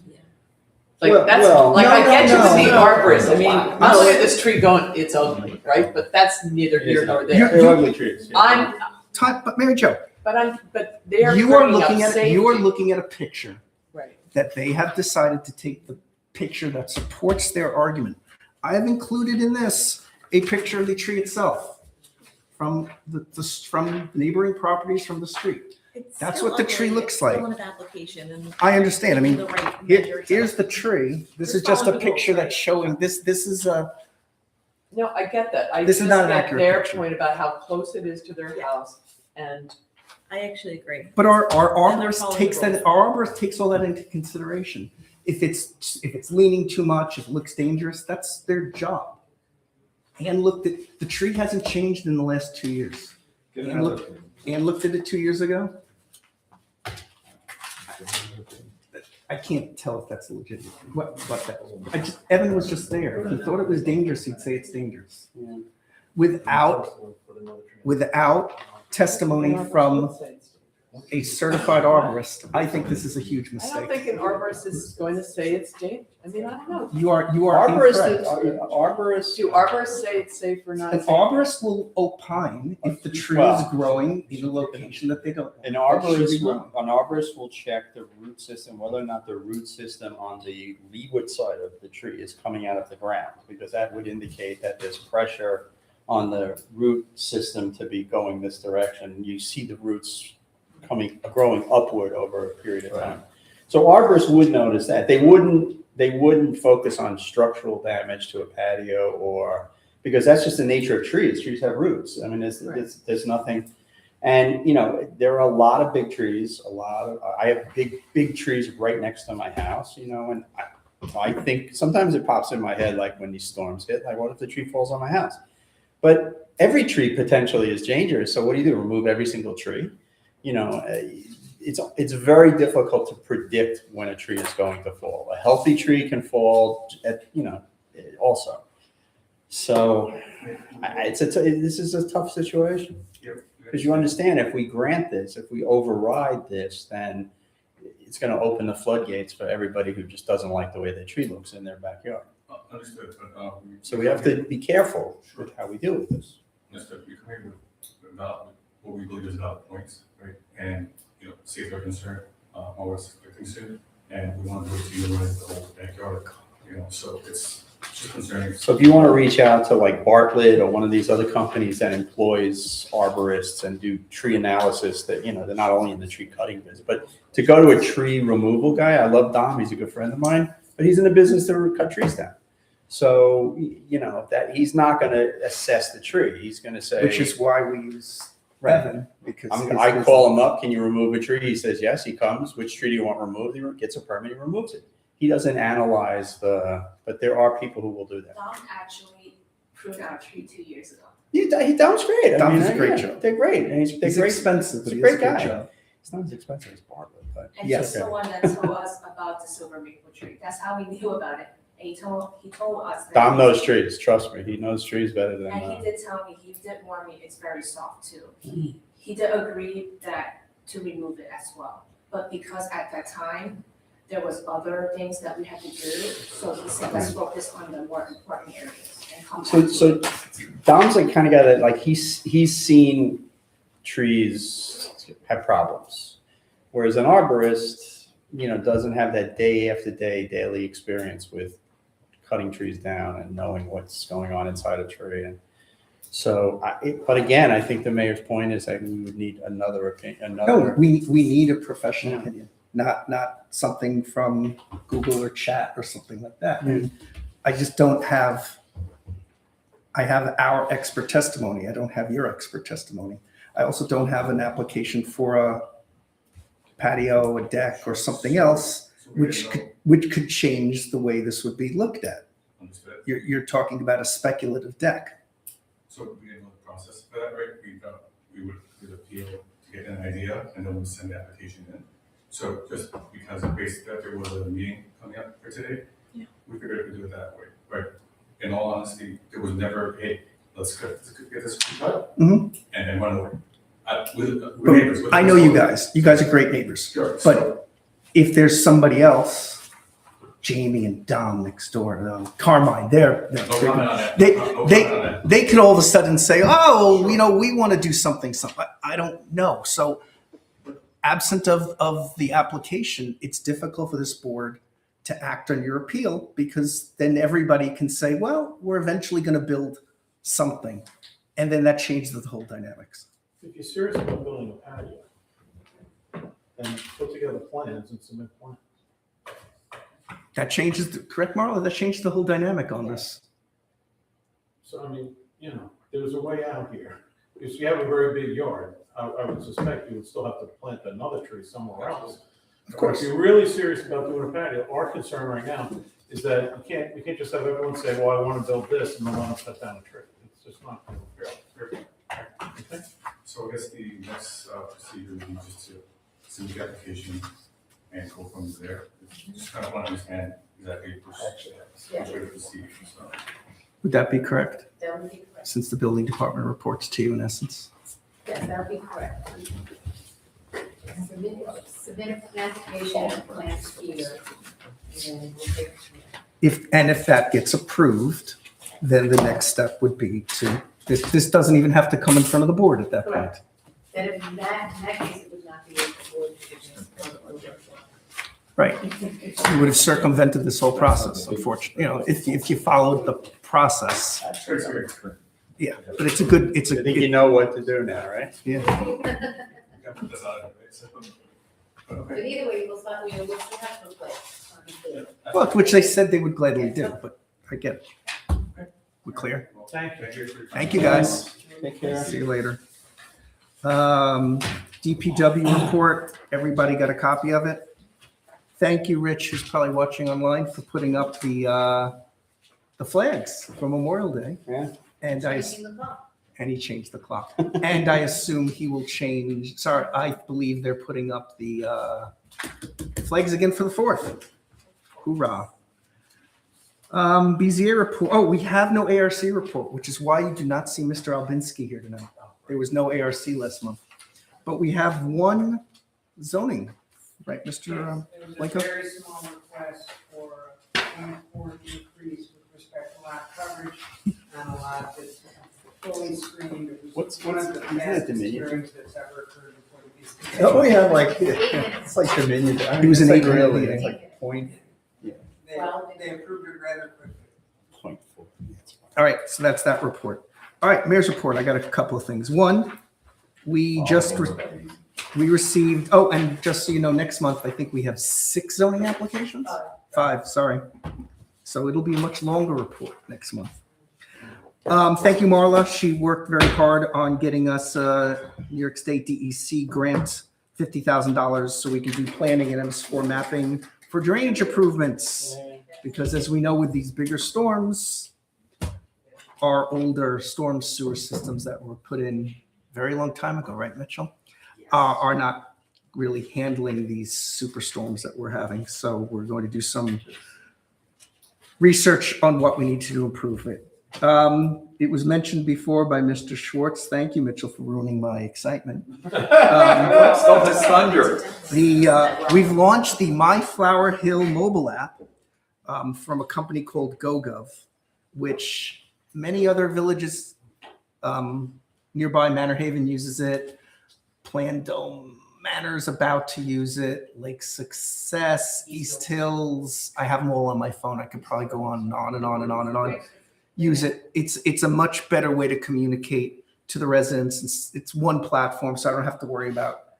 Like, Well, that's, well, like, I get no, to see no. arborist, I mean, I look at this tree going, it's ugly, right? But that's neither here nor there. They're ugly trees. yeah. But Mary Jo, But they're you are bringing up looking at safety. you are looking at a picture Right. that they have decided to take the picture that supports their argument. I have included in this a picture of the tree itself from from neighboring properties from the street. It's That's still what the ugly. tree looks It's like. still an application and. I understand. I mean, The right measures. here's the tree. This is just a picture that's showing this. This is a. No, I get that. I This is just not an get accurate their picture. point about how close it is to their Yeah. house and I actually agree. But our And they're arborist following takes the that. Our arborist takes all that into consideration. If it's leaning too much, if it looks dangerous, that's their job. And looked at the tree hasn't changed in the last 2 years. And looked at it 2 years ago. I can't tell if that's legitimate. What that? Evan was just there. If he thought it was dangerous, he'd say it's dangerous. Yeah. Without testimony from a certified arborist, I think this is a huge I don't mistake. think an arborist is going to say it's dangerous. I mean, I don't know. You are Arborists, incorrect. arborists. Do arborists say it's safe or not An safe? arborist will opine if the tree is Well, growing in a location that they don't. An that should be arborist will growing. check the root system, whether or not the root system on the leeward side of the tree is coming out of the ground, because that would indicate that there's pressure on the root system to be going this direction. You see the roots growing upward over a period of time. So arborists would notice that. They wouldn't focus on structural damage to a patio because that's just the nature of trees. Trees have roots. I mean, there's nothing. And, there are a lot of big trees, I have big trees right next to my house, and I think sometimes it pops in my head, like when these storms hit, like what if the tree falls on my house? But every tree potentially is dangerous. So what do? Remove every single tree? It's very difficult to predict when a tree is going to fall. A healthy tree can fall also. So this is a tough situation. Because you understand, if we grant this, if we override this, then it's going to open the floodgates for everybody who just doesn't like the way the tree looks in their backyard. Understood, but. So we have to be careful with how we deal with this. Understood, we come here with what we believe is valid points, right? And, safety are concerned, always are concerned, and we want to go to utilize the whole backyard, so it's just concerning. So if you want to reach out to like Bartlett or one of these other companies that employs arborists and do tree analysis, that, they're not only in the tree cutting business, but to go to a tree removal guy, I love Dom, he's a good friend of mine, but he's in the business to cut trees down. So, that he's not going to assess the tree. He's going to say. Which is why we use Evan, because. I call him up, can you remove a tree? He says, yes, he comes. Which tree do you want removed? He gets a permit, he removes it. He doesn't analyze but there are people who will do that. Dom actually pruned our tree 2 years ago. Dom's great. I Dom mean, does a great yeah, job. They're great, and they're He's great. expensive, but He's he a does a great great guy. job. It's not as expensive as Bartlett, but And Yes. he's the one that told us about the silver maple tree. That's how we knew about it. And he told us that. Dom knows trees. Trust me, he knows trees better than. And he did tell me, he did warn me, it's very soft too. He did agree that to remove it as well. But because at that time, there was other things that we had to do, so he said, let's focus on the more important areas and come back. So Dom's like kind of got it. Like he's seen trees have problems, whereas an arborist, doesn't have that day after day daily experience with cutting trees down and knowing what's going on inside a tree. And so, but again, I think the mayor's point is that we would need another opinion. No, we need a professional Yeah. opinion, not something from Google or chat or something like that. Mm. I just don't have, I have our expert testimony. I don't have your expert testimony. I also don't have an application for a patio, a deck, or something else, which could change the way this would be looked at. Understood. You're talking about a speculative deck. So we didn't know the process for that, right? We would appeal to get an idea and then we'd send the application in. So just because based that there was a meeting coming up for today, we figured we'd do it that way, right? In all honesty, there was never, hey, let's get this cut Mhm. and then run away. With neighbors. I know you guys. You guys are great neighbors. Sure. But if there's somebody else, Jamie and Dom next door, Carmine, they're No comment on that. they- No comment on that. they could all of a sudden say, oh, we want to do something. I don't know. So absent of the application, it's difficult for this board to act on your appeal because then everybody can say, well, we're eventually going to build something. And then that changes the whole dynamics. If you're serious about building a patio, then put together plans and submit plans. That changes, correct, Marla? That changes the whole dynamic on this. So I mean, there's a way out here. If you have a very big yard, I would suspect you would still have to plant another tree somewhere else. Of course. If you're really serious about doing a patio, our concern right now is that we can't just have everyone say, well, I want to build this and then want to cut down a tree. It's just not fair. Okay? So I guess the next procedure would be just to submit the application and go from there. Just kind of want to understand exactly which way to proceed, so. Would that be correct? That would be correct. Since the building department reports to you in essence. Yes, that would be correct. Submit an application and plans here. And then we'll take it from there. If that gets approved, then the next step would be to, this doesn't even have to come in front of the board at that point. Correct. That in that case, it would not be a board decision. Right. You would have circumvented this whole process, unfortunately, if you followed the process. Yeah, but it's a good, I think you know what to do now, right? Yeah. That's not it, right? So, But either way, we'll still have to play. Well, which they said they would gladly do, but I get it. We're clear? Thank you. Thank you, guys. Take care. See you later. DPW report, everybody got a copy of it? Thank you, Rich, who's probably watching online, for putting up the flags for Memorial Day. Yeah. And Changing the clock. and he changed the clock. And I assume he will change, I believe they're putting up the flags again for the 4th. Hoorah. BZA report, we have no ARC report, which is why you do not see Mr. Albinski here tonight. There was no ARC last month. But we have one zoning, right, Mr. It was Blanco? a very small request for a 24 increase with respect to lot coverage and a lot that's fully screened. It was one of the isn't it fastest Dominion? hearings that's ever occurred before the BZA. Oh, yeah, like, it's like Dominion. I mean, It was it's an like 8-minute really, meeting. it's like point. They approved it rather quickly. Point 4. All right, so that's that report. All right, mayor's report, I got a couple of things. One, we received, and just so you know, next month, I think we have 6 zoning applications? 5, sorry. So it'll be a much longer report next month. Thank you, Marla. She worked very hard on getting us a New York State DEC grant, $50,000, so we can do planning and MS4 mapping for drainage improvements. Because as we know with these bigger storms, our older storm sewer systems that were put in very long time ago, right, Mitchell? Are not really handling these superstorms that we're having. So we're going to do some research on what we need to do to improve it. It was mentioned before by Mr. Schwartz. Thank you, Mitchell, for ruining my excitement. Stole his thunder. We've launched the My Flower Hill mobile app from a company called GoGov, which many other villages nearby Manor Haven uses it. Plandome Manor's about to use it. Lake Success, East Hills. I have them all on my phone. I could probably go on and on and on and on and on. Use it. It's a much better way to communicate to the residents. It's one platform, so I don't have to worry about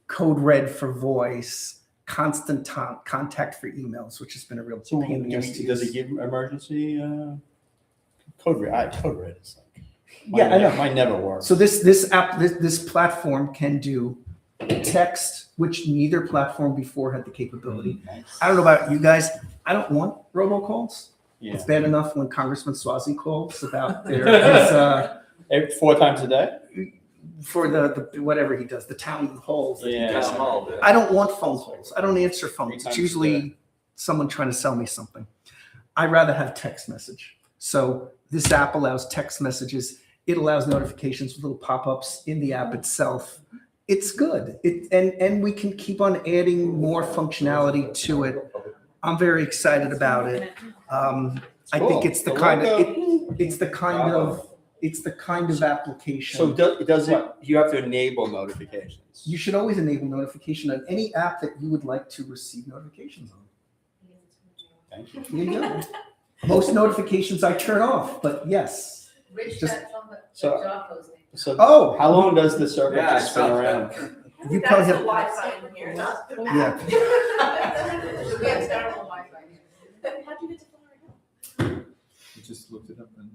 code red for voice, constant contact for emails, which has been a real So pain in the ass to does use. it give emergency code red? Code red is like Yeah, I know. Mine never works. So this platform can do text, which neither platform before had the capability. I don't know about you guys. I don't want robocalls. Yeah. It's bad enough when Congressman Swazi calls about his 4 times a day? for the whatever he does, the town halls. That he Yeah. does. Town hall, yeah. I don't want phone calls. I don't answer phones. times It's a usually someone trying to sell me something. I'd rather have text message. So this app allows text messages. It allows notifications with little pop-ups in the app itself. It's good. And we can keep on adding more functionality to it. I'm very excited about it. I think it's the kind of application. So does it, you have to enable notifications? You should always enable notification on any app that you would like to receive notifications on. Thank you. There you go. Most notifications I turn off, but yes. Rich Just- got from the so- job posting. So Oh, how long does the server Yeah, just spin around? you probably That's the have, Wi-Fi in here, not the. Yeah. We have terrible Wi-Fi here. How'd you get to Flower Hill? You just looked it up in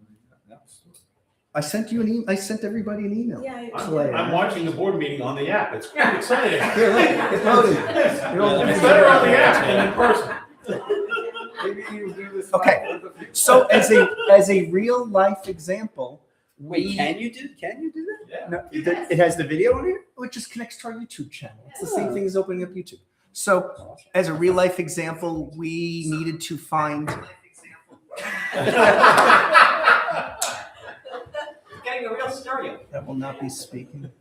the App Store. I sent you an email. I sent everybody an email. Yeah. I'm watching the board meeting on the app. It's quite exciting. Here, look, it loaded. It all- It's better on the app than in person. Maybe you do this. Okay. So as a real life example, Wait, can you do that? Yeah. No, It has the video on it? it just connects to our YouTube channel. It's the same thing as opening up YouTube. So as a real life example, we needed to find. Getting a real stereo. That will not be speaking.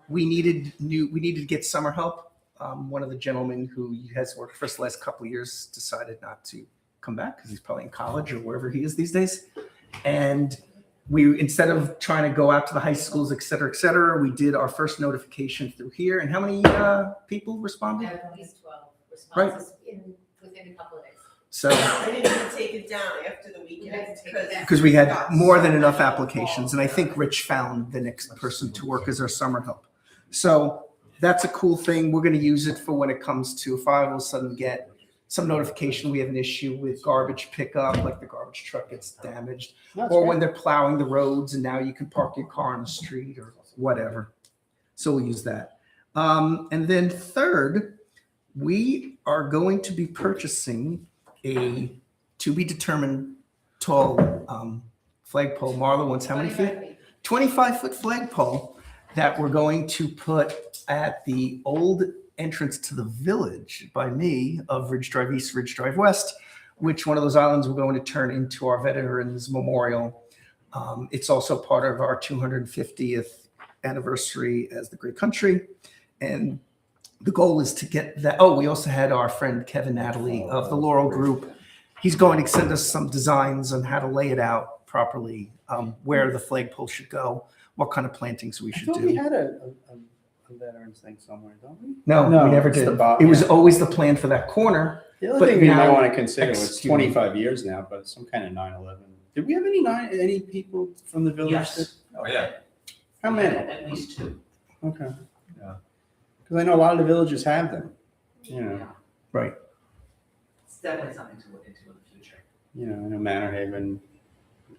We needed to get summer help. One of the gentlemen who has worked for us the last couple of years decided not to come back because he's probably in college or wherever he is these days. And we, instead of trying to go out to the high schools, et cetera, we did our first notification through here. And how many people We responded? have at least 12 Right. responses within a couple of days. So, I didn't even take it down after the weekend because we had more than enough applications. And I think Rich found the next person to work as our summer help. So that's a cool thing. We're going to use it for when it comes to if I all of a sudden get some notification we have an issue with garbage pickup, like the garbage truck gets damaged, or when they're plowing the roads and now you can park your car on the street or whatever. So we'll use that. And then third, we are going to be purchasing a to be determined tall flagpole. Marla wants how many feet? 25-foot flagpole that we're going to put at the old entrance to the village by me of Ridge Drive East, Ridge Drive West, which one of those islands we're going to turn into our Veterans Memorial. It's also part of our 250th anniversary as the great country. And the goal is to get that. Oh, we also had our friend Kevin Natalie of the Laurel Group. He's going to send us some designs on how to lay it out properly, where the flagpole should go, what kind of plantings we I should thought we do. had a veterans thing somewhere, don't we? No, we never it's did. the bottom. It was always the plan for that corner. The other but thing we might now want to consider was executing. 25 years now, but some kind of 9/11. Did we have any people from the village? Yes. Oh, yeah. How many? At least 2. Okay. Yeah. Because I know a lot of the villages have them. You know, Right. It's definitely something to look into in the future. I know Manor Haven.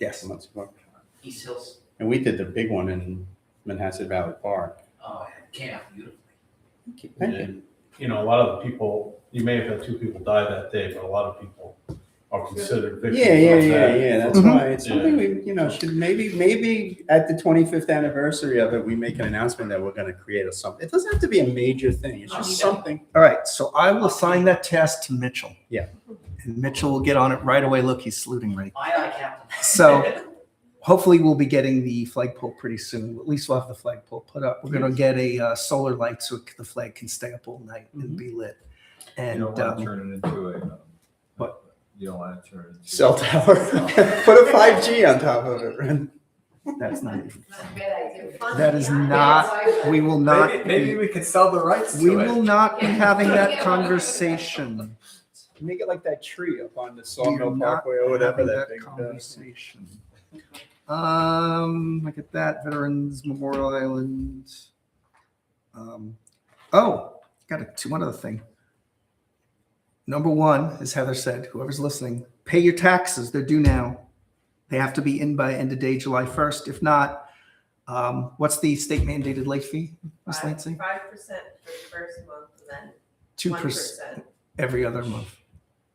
Yes. Months ago. East Hills, And we did the big one in Manhasset Valley Park. oh, it came out beautifully. Thank you. And, a lot of the people, you may have had 2 people die that day, but a lot of people are considered victims Yeah, of that. that's Mhm. why it's something we, should maybe at the 25th anniversary of it, we make an announcement that we're gonna create a something. It doesn't have to be a major thing, it's just something. All right, so I will assign that task to Mitchell. Yeah. And Mitchell will get on it right away. Look, he's saluting right. Aye, Captain. So hopefully we'll be getting the flagpole pretty soon. At least we'll have the flagpole put up. We're gonna get a solar light so the flag can stay up all night and be lit. You And don't want to turn it into a, what? You don't want to turn it into. Cell tower, put a 5G on top of it, right? that's not even. Not a bad idea. That is not. We will not. Maybe we could sell the rights We to it. will not be having that conversation. Make it like that tree up on the We Sawmill are not Parkway or whatever having that that thing does. conversation. Look at that, Veterans Memorial Island. One other thing. Number one, as Heather said, whoever's listening, pay your taxes. They're due now. They have to be in by end of day, July 1st. If not, what's the state mandated late fee, Ms. Lansing? 5% for the first month, and then 2% 1% every other month.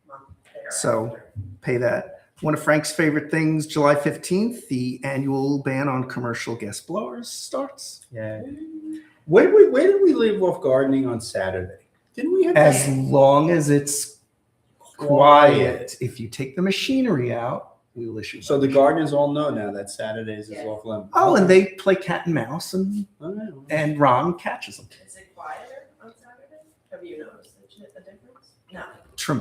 month thereafter. So pay that. One of Frank's favorite things, July 15th, the annual ban on commercial gas blowers starts. Yeah. Where did we leave off gardening on Saturday? Didn't we have As that? long as it's quiet. If you take the machinery out, we will issue. So the gardeners all know now that Saturdays is off limits. Oh, and they play cat and mouse, and Oh, yeah. and Ron catches them. Is it quieter on Saturday? Have you noticed a difference? No.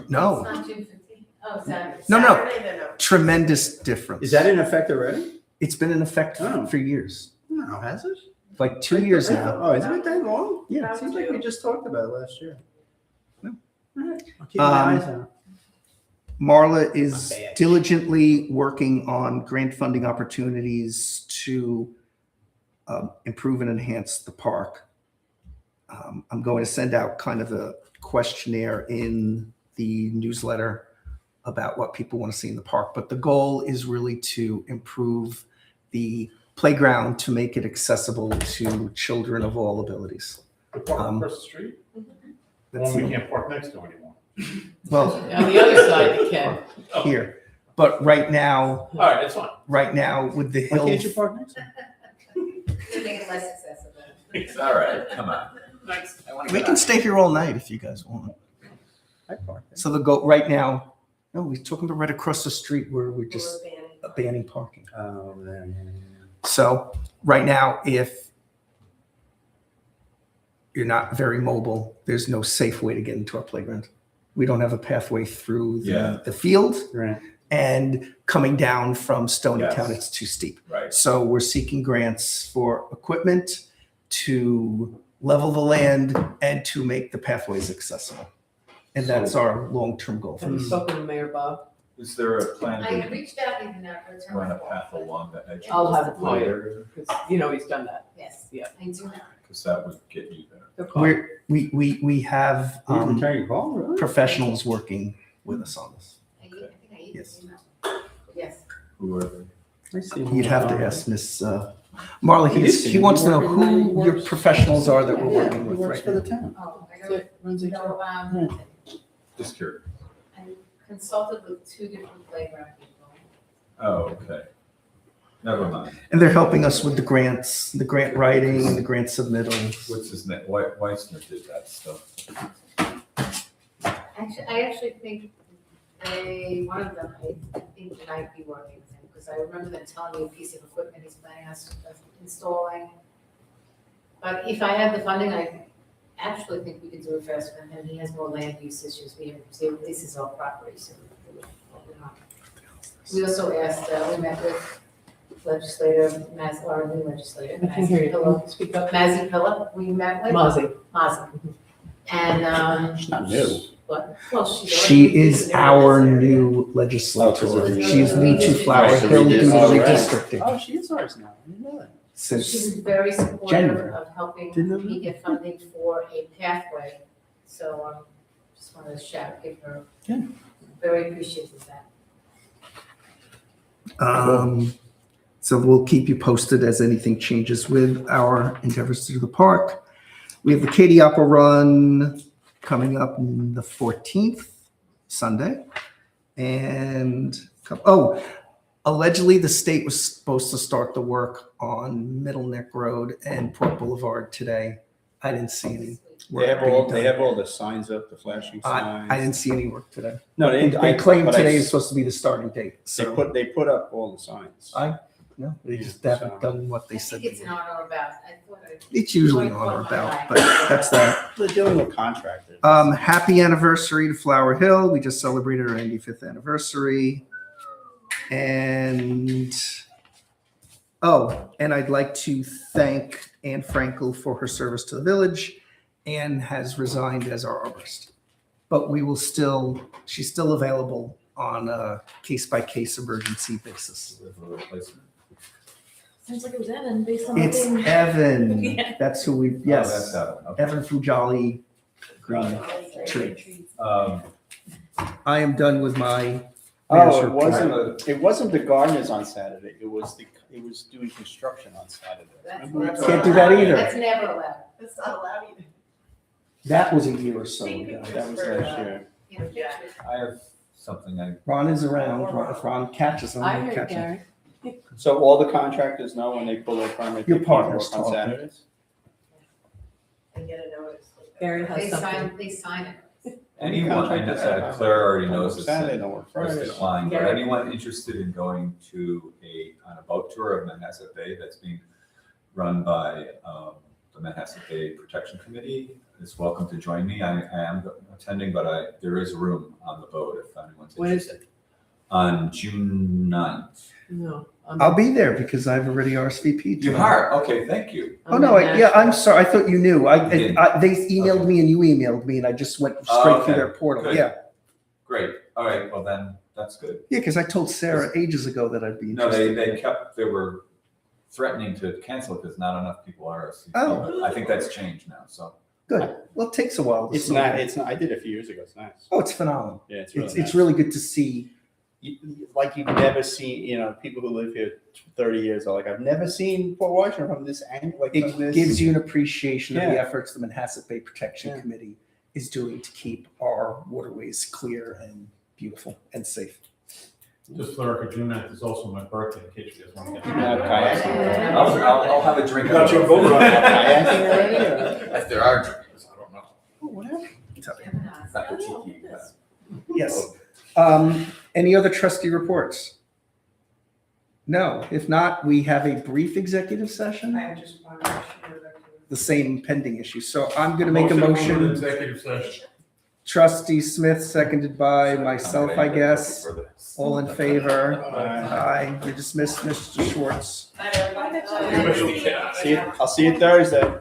No, It's not June 15th. Oh, Saturday. No. Saturday, they're not. Tremendous difference. Is that in effect already? It's been in effect Oh. for years, No, has it? like 2 years now. Oh, isn't it that long? Yeah. It seems like we just talked about it last year. No. All right. I'll keep my eyes out. Marla is Not bad. diligently working on grant funding opportunities to improve and enhance the park. I'm going to send out kind of a questionnaire in the newsletter about what people want to see in the park. But the goal is really to improve the playground to make it accessible to children of all abilities. The park across the street, the That's one we can't park next to anymore. well On the other side, you can. here. But right now, All right, it's fine. with the Why can't you hills, park next to it? To make it less accessible. It's all right, come on. Thanks. we can stay here all night if you guys want. I park there. So the go right now. No, we're talking about right across the street where we're just We're banning. banning parking. Oh, there, yeah. So right now, if you're not very mobile, there's no safe way to get into our playground. We don't have a pathway through Yeah. the field, Right. and coming down from Stony Yes. Town, it's too steep. Right. So we're seeking grants for equipment to level the land and to make the pathways accessible. And that's our long-term goal. Have you spoken to Mayor Bob? Is there a plan I to reached out, even though I returned run my a call. path along the edge? I'll have it for you, Later, because he's done that. Yes, Yeah. I do know. because that would get you there. Good call. We have You can return your call, really? professionals working with us on this. I think I even Yes. emailed. Yes. Who are they? I see. You'd have to ask Miss Marla. He wants to know who your professionals are that we're working with Works right for the now. town. Oh, I So don't, it runs each no, Just curious. I consulted with 2 different playground people. Oh, okay. Never mind. And they're helping us with the grants, the grant writing, the grant submittals. What's his name? Weissner did that stuff. I actually think one of them, I think might be working with him, because I remember them telling me a piece of equipment he's planning on installing. But if I had the funding, I actually think we could do it faster than him. He has more land use issues. This is all property, so. We also asked, we met with legislator, our new legislator, I can hear you. Mazzy Speak up. Pillow, we met with. Mozzie. Mazzy. And, She's not new. what, well, She is our new legislator. She is new to Flower Hill due to redistricting. Oh, she is ours now. I didn't know that. Since She's very supportive January. of helping Didn't know me get funding for a pathway. So, just wanted to give her, Yeah. very appreciative of that. So we'll keep you posted as anything changes with our endeavors through the park. We have the Katie Opera Run coming up on the 14th, Sunday. And, oh, allegedly the state was supposed to start the work on Middle Neck Road and Port Boulevard today. I didn't see any work being They done. have all the signs up, the flashing signs. I didn't see any work today. No, They claim but I today s- is supposed to be the starting date, so. They put up all the signs. No, they just Yeah, haven't so- done what they I said. think it's they an would. on or about, I thought I. It's usually on or about, but that's that. They're dealing with contractors. Happy anniversary to Flower Hill. We just celebrated our 95th anniversary. And, and I'd like to thank Anne Frankel for her service to the village. Anne has resigned as our arborist, but she's still available on a case-by-case emergency basis. Sounds like it was Evan based on the It's thing. Evan. Yeah. That's who we, Oh, yes. that's Evan, okay. Evan from Jolly Green Tree. Um, I am done with my. Oh, mayor's it report. wasn't the gardeners on Saturday. It was doing construction on Saturday. Can't do that either. That's never allowed. It's not allowed either. That was a year or so Take ago. pictures That was for, last year. You know, Yeah. I have something I, Ron is around. If Ron catches him, I he'll heard catch him. Gary. So all the contractors know when they pull their permit. Your they can't partner's work on talking. Saturdays? And get a notice. Gary has They something. they sign it. anyone, I know Contractors that have- Claire already don't work knows this. Saturday, don't work Chris Friday. declined, but Gary. anyone interested in going to on a boat tour of Manhasset Bay that's being run by the Manhasset Bay Protection Committee is welcome to join me. I am attending, but there is room on the boat if anyone's When is interested. On June 9th. No. I'll be there because I've already RSVP'd. You are? Okay, thank you. Oh, no, I'm sorry. I thought you knew. did. They emailed me and you emailed me and I just went Oh, straight okay. through their portal. Good. Yeah. Great. All right, well then, that's good. Yeah, because I told Sarah ages ago that I'd be No, interested. they were threatening to cancel because not enough people are RSVP'd. Oh. I think that's changed now, so. Good. Well, it takes a while. to It's sort not, it. it's not, I did it a few years ago. It's nice. Oh, it's phenomenal. Yeah, it's really It's nice. really good to see. Like you've never seen, people who live here 30 years are like, I've never seen Port Washington from this angle. Like It from this. gives you an appreciation of the Yeah. efforts the Manhasset Bay Protection Yeah. Committee is doing to keep our waterways clear and beautiful and safe. Just for the record, June 9th is also my birthday, in case you guys want to get. Yeah, kayaking. I'll have a drink. Got you a vote on it. Kayaking already, or? If there are drinks, I don't know. Oh, whatever. Not the cheeky, Yes. Any other trustee reports? No. If not, we have a brief executive session, I just want to make sure that. the same pending issue. So I'm going to make a to move motion. to Executive session. Trustee Smith, seconded by myself, I guess. All in favor? Aye. Aye. You're dismissed, Mr. Schwartz. Bye, everybody. I'll see you Thursday.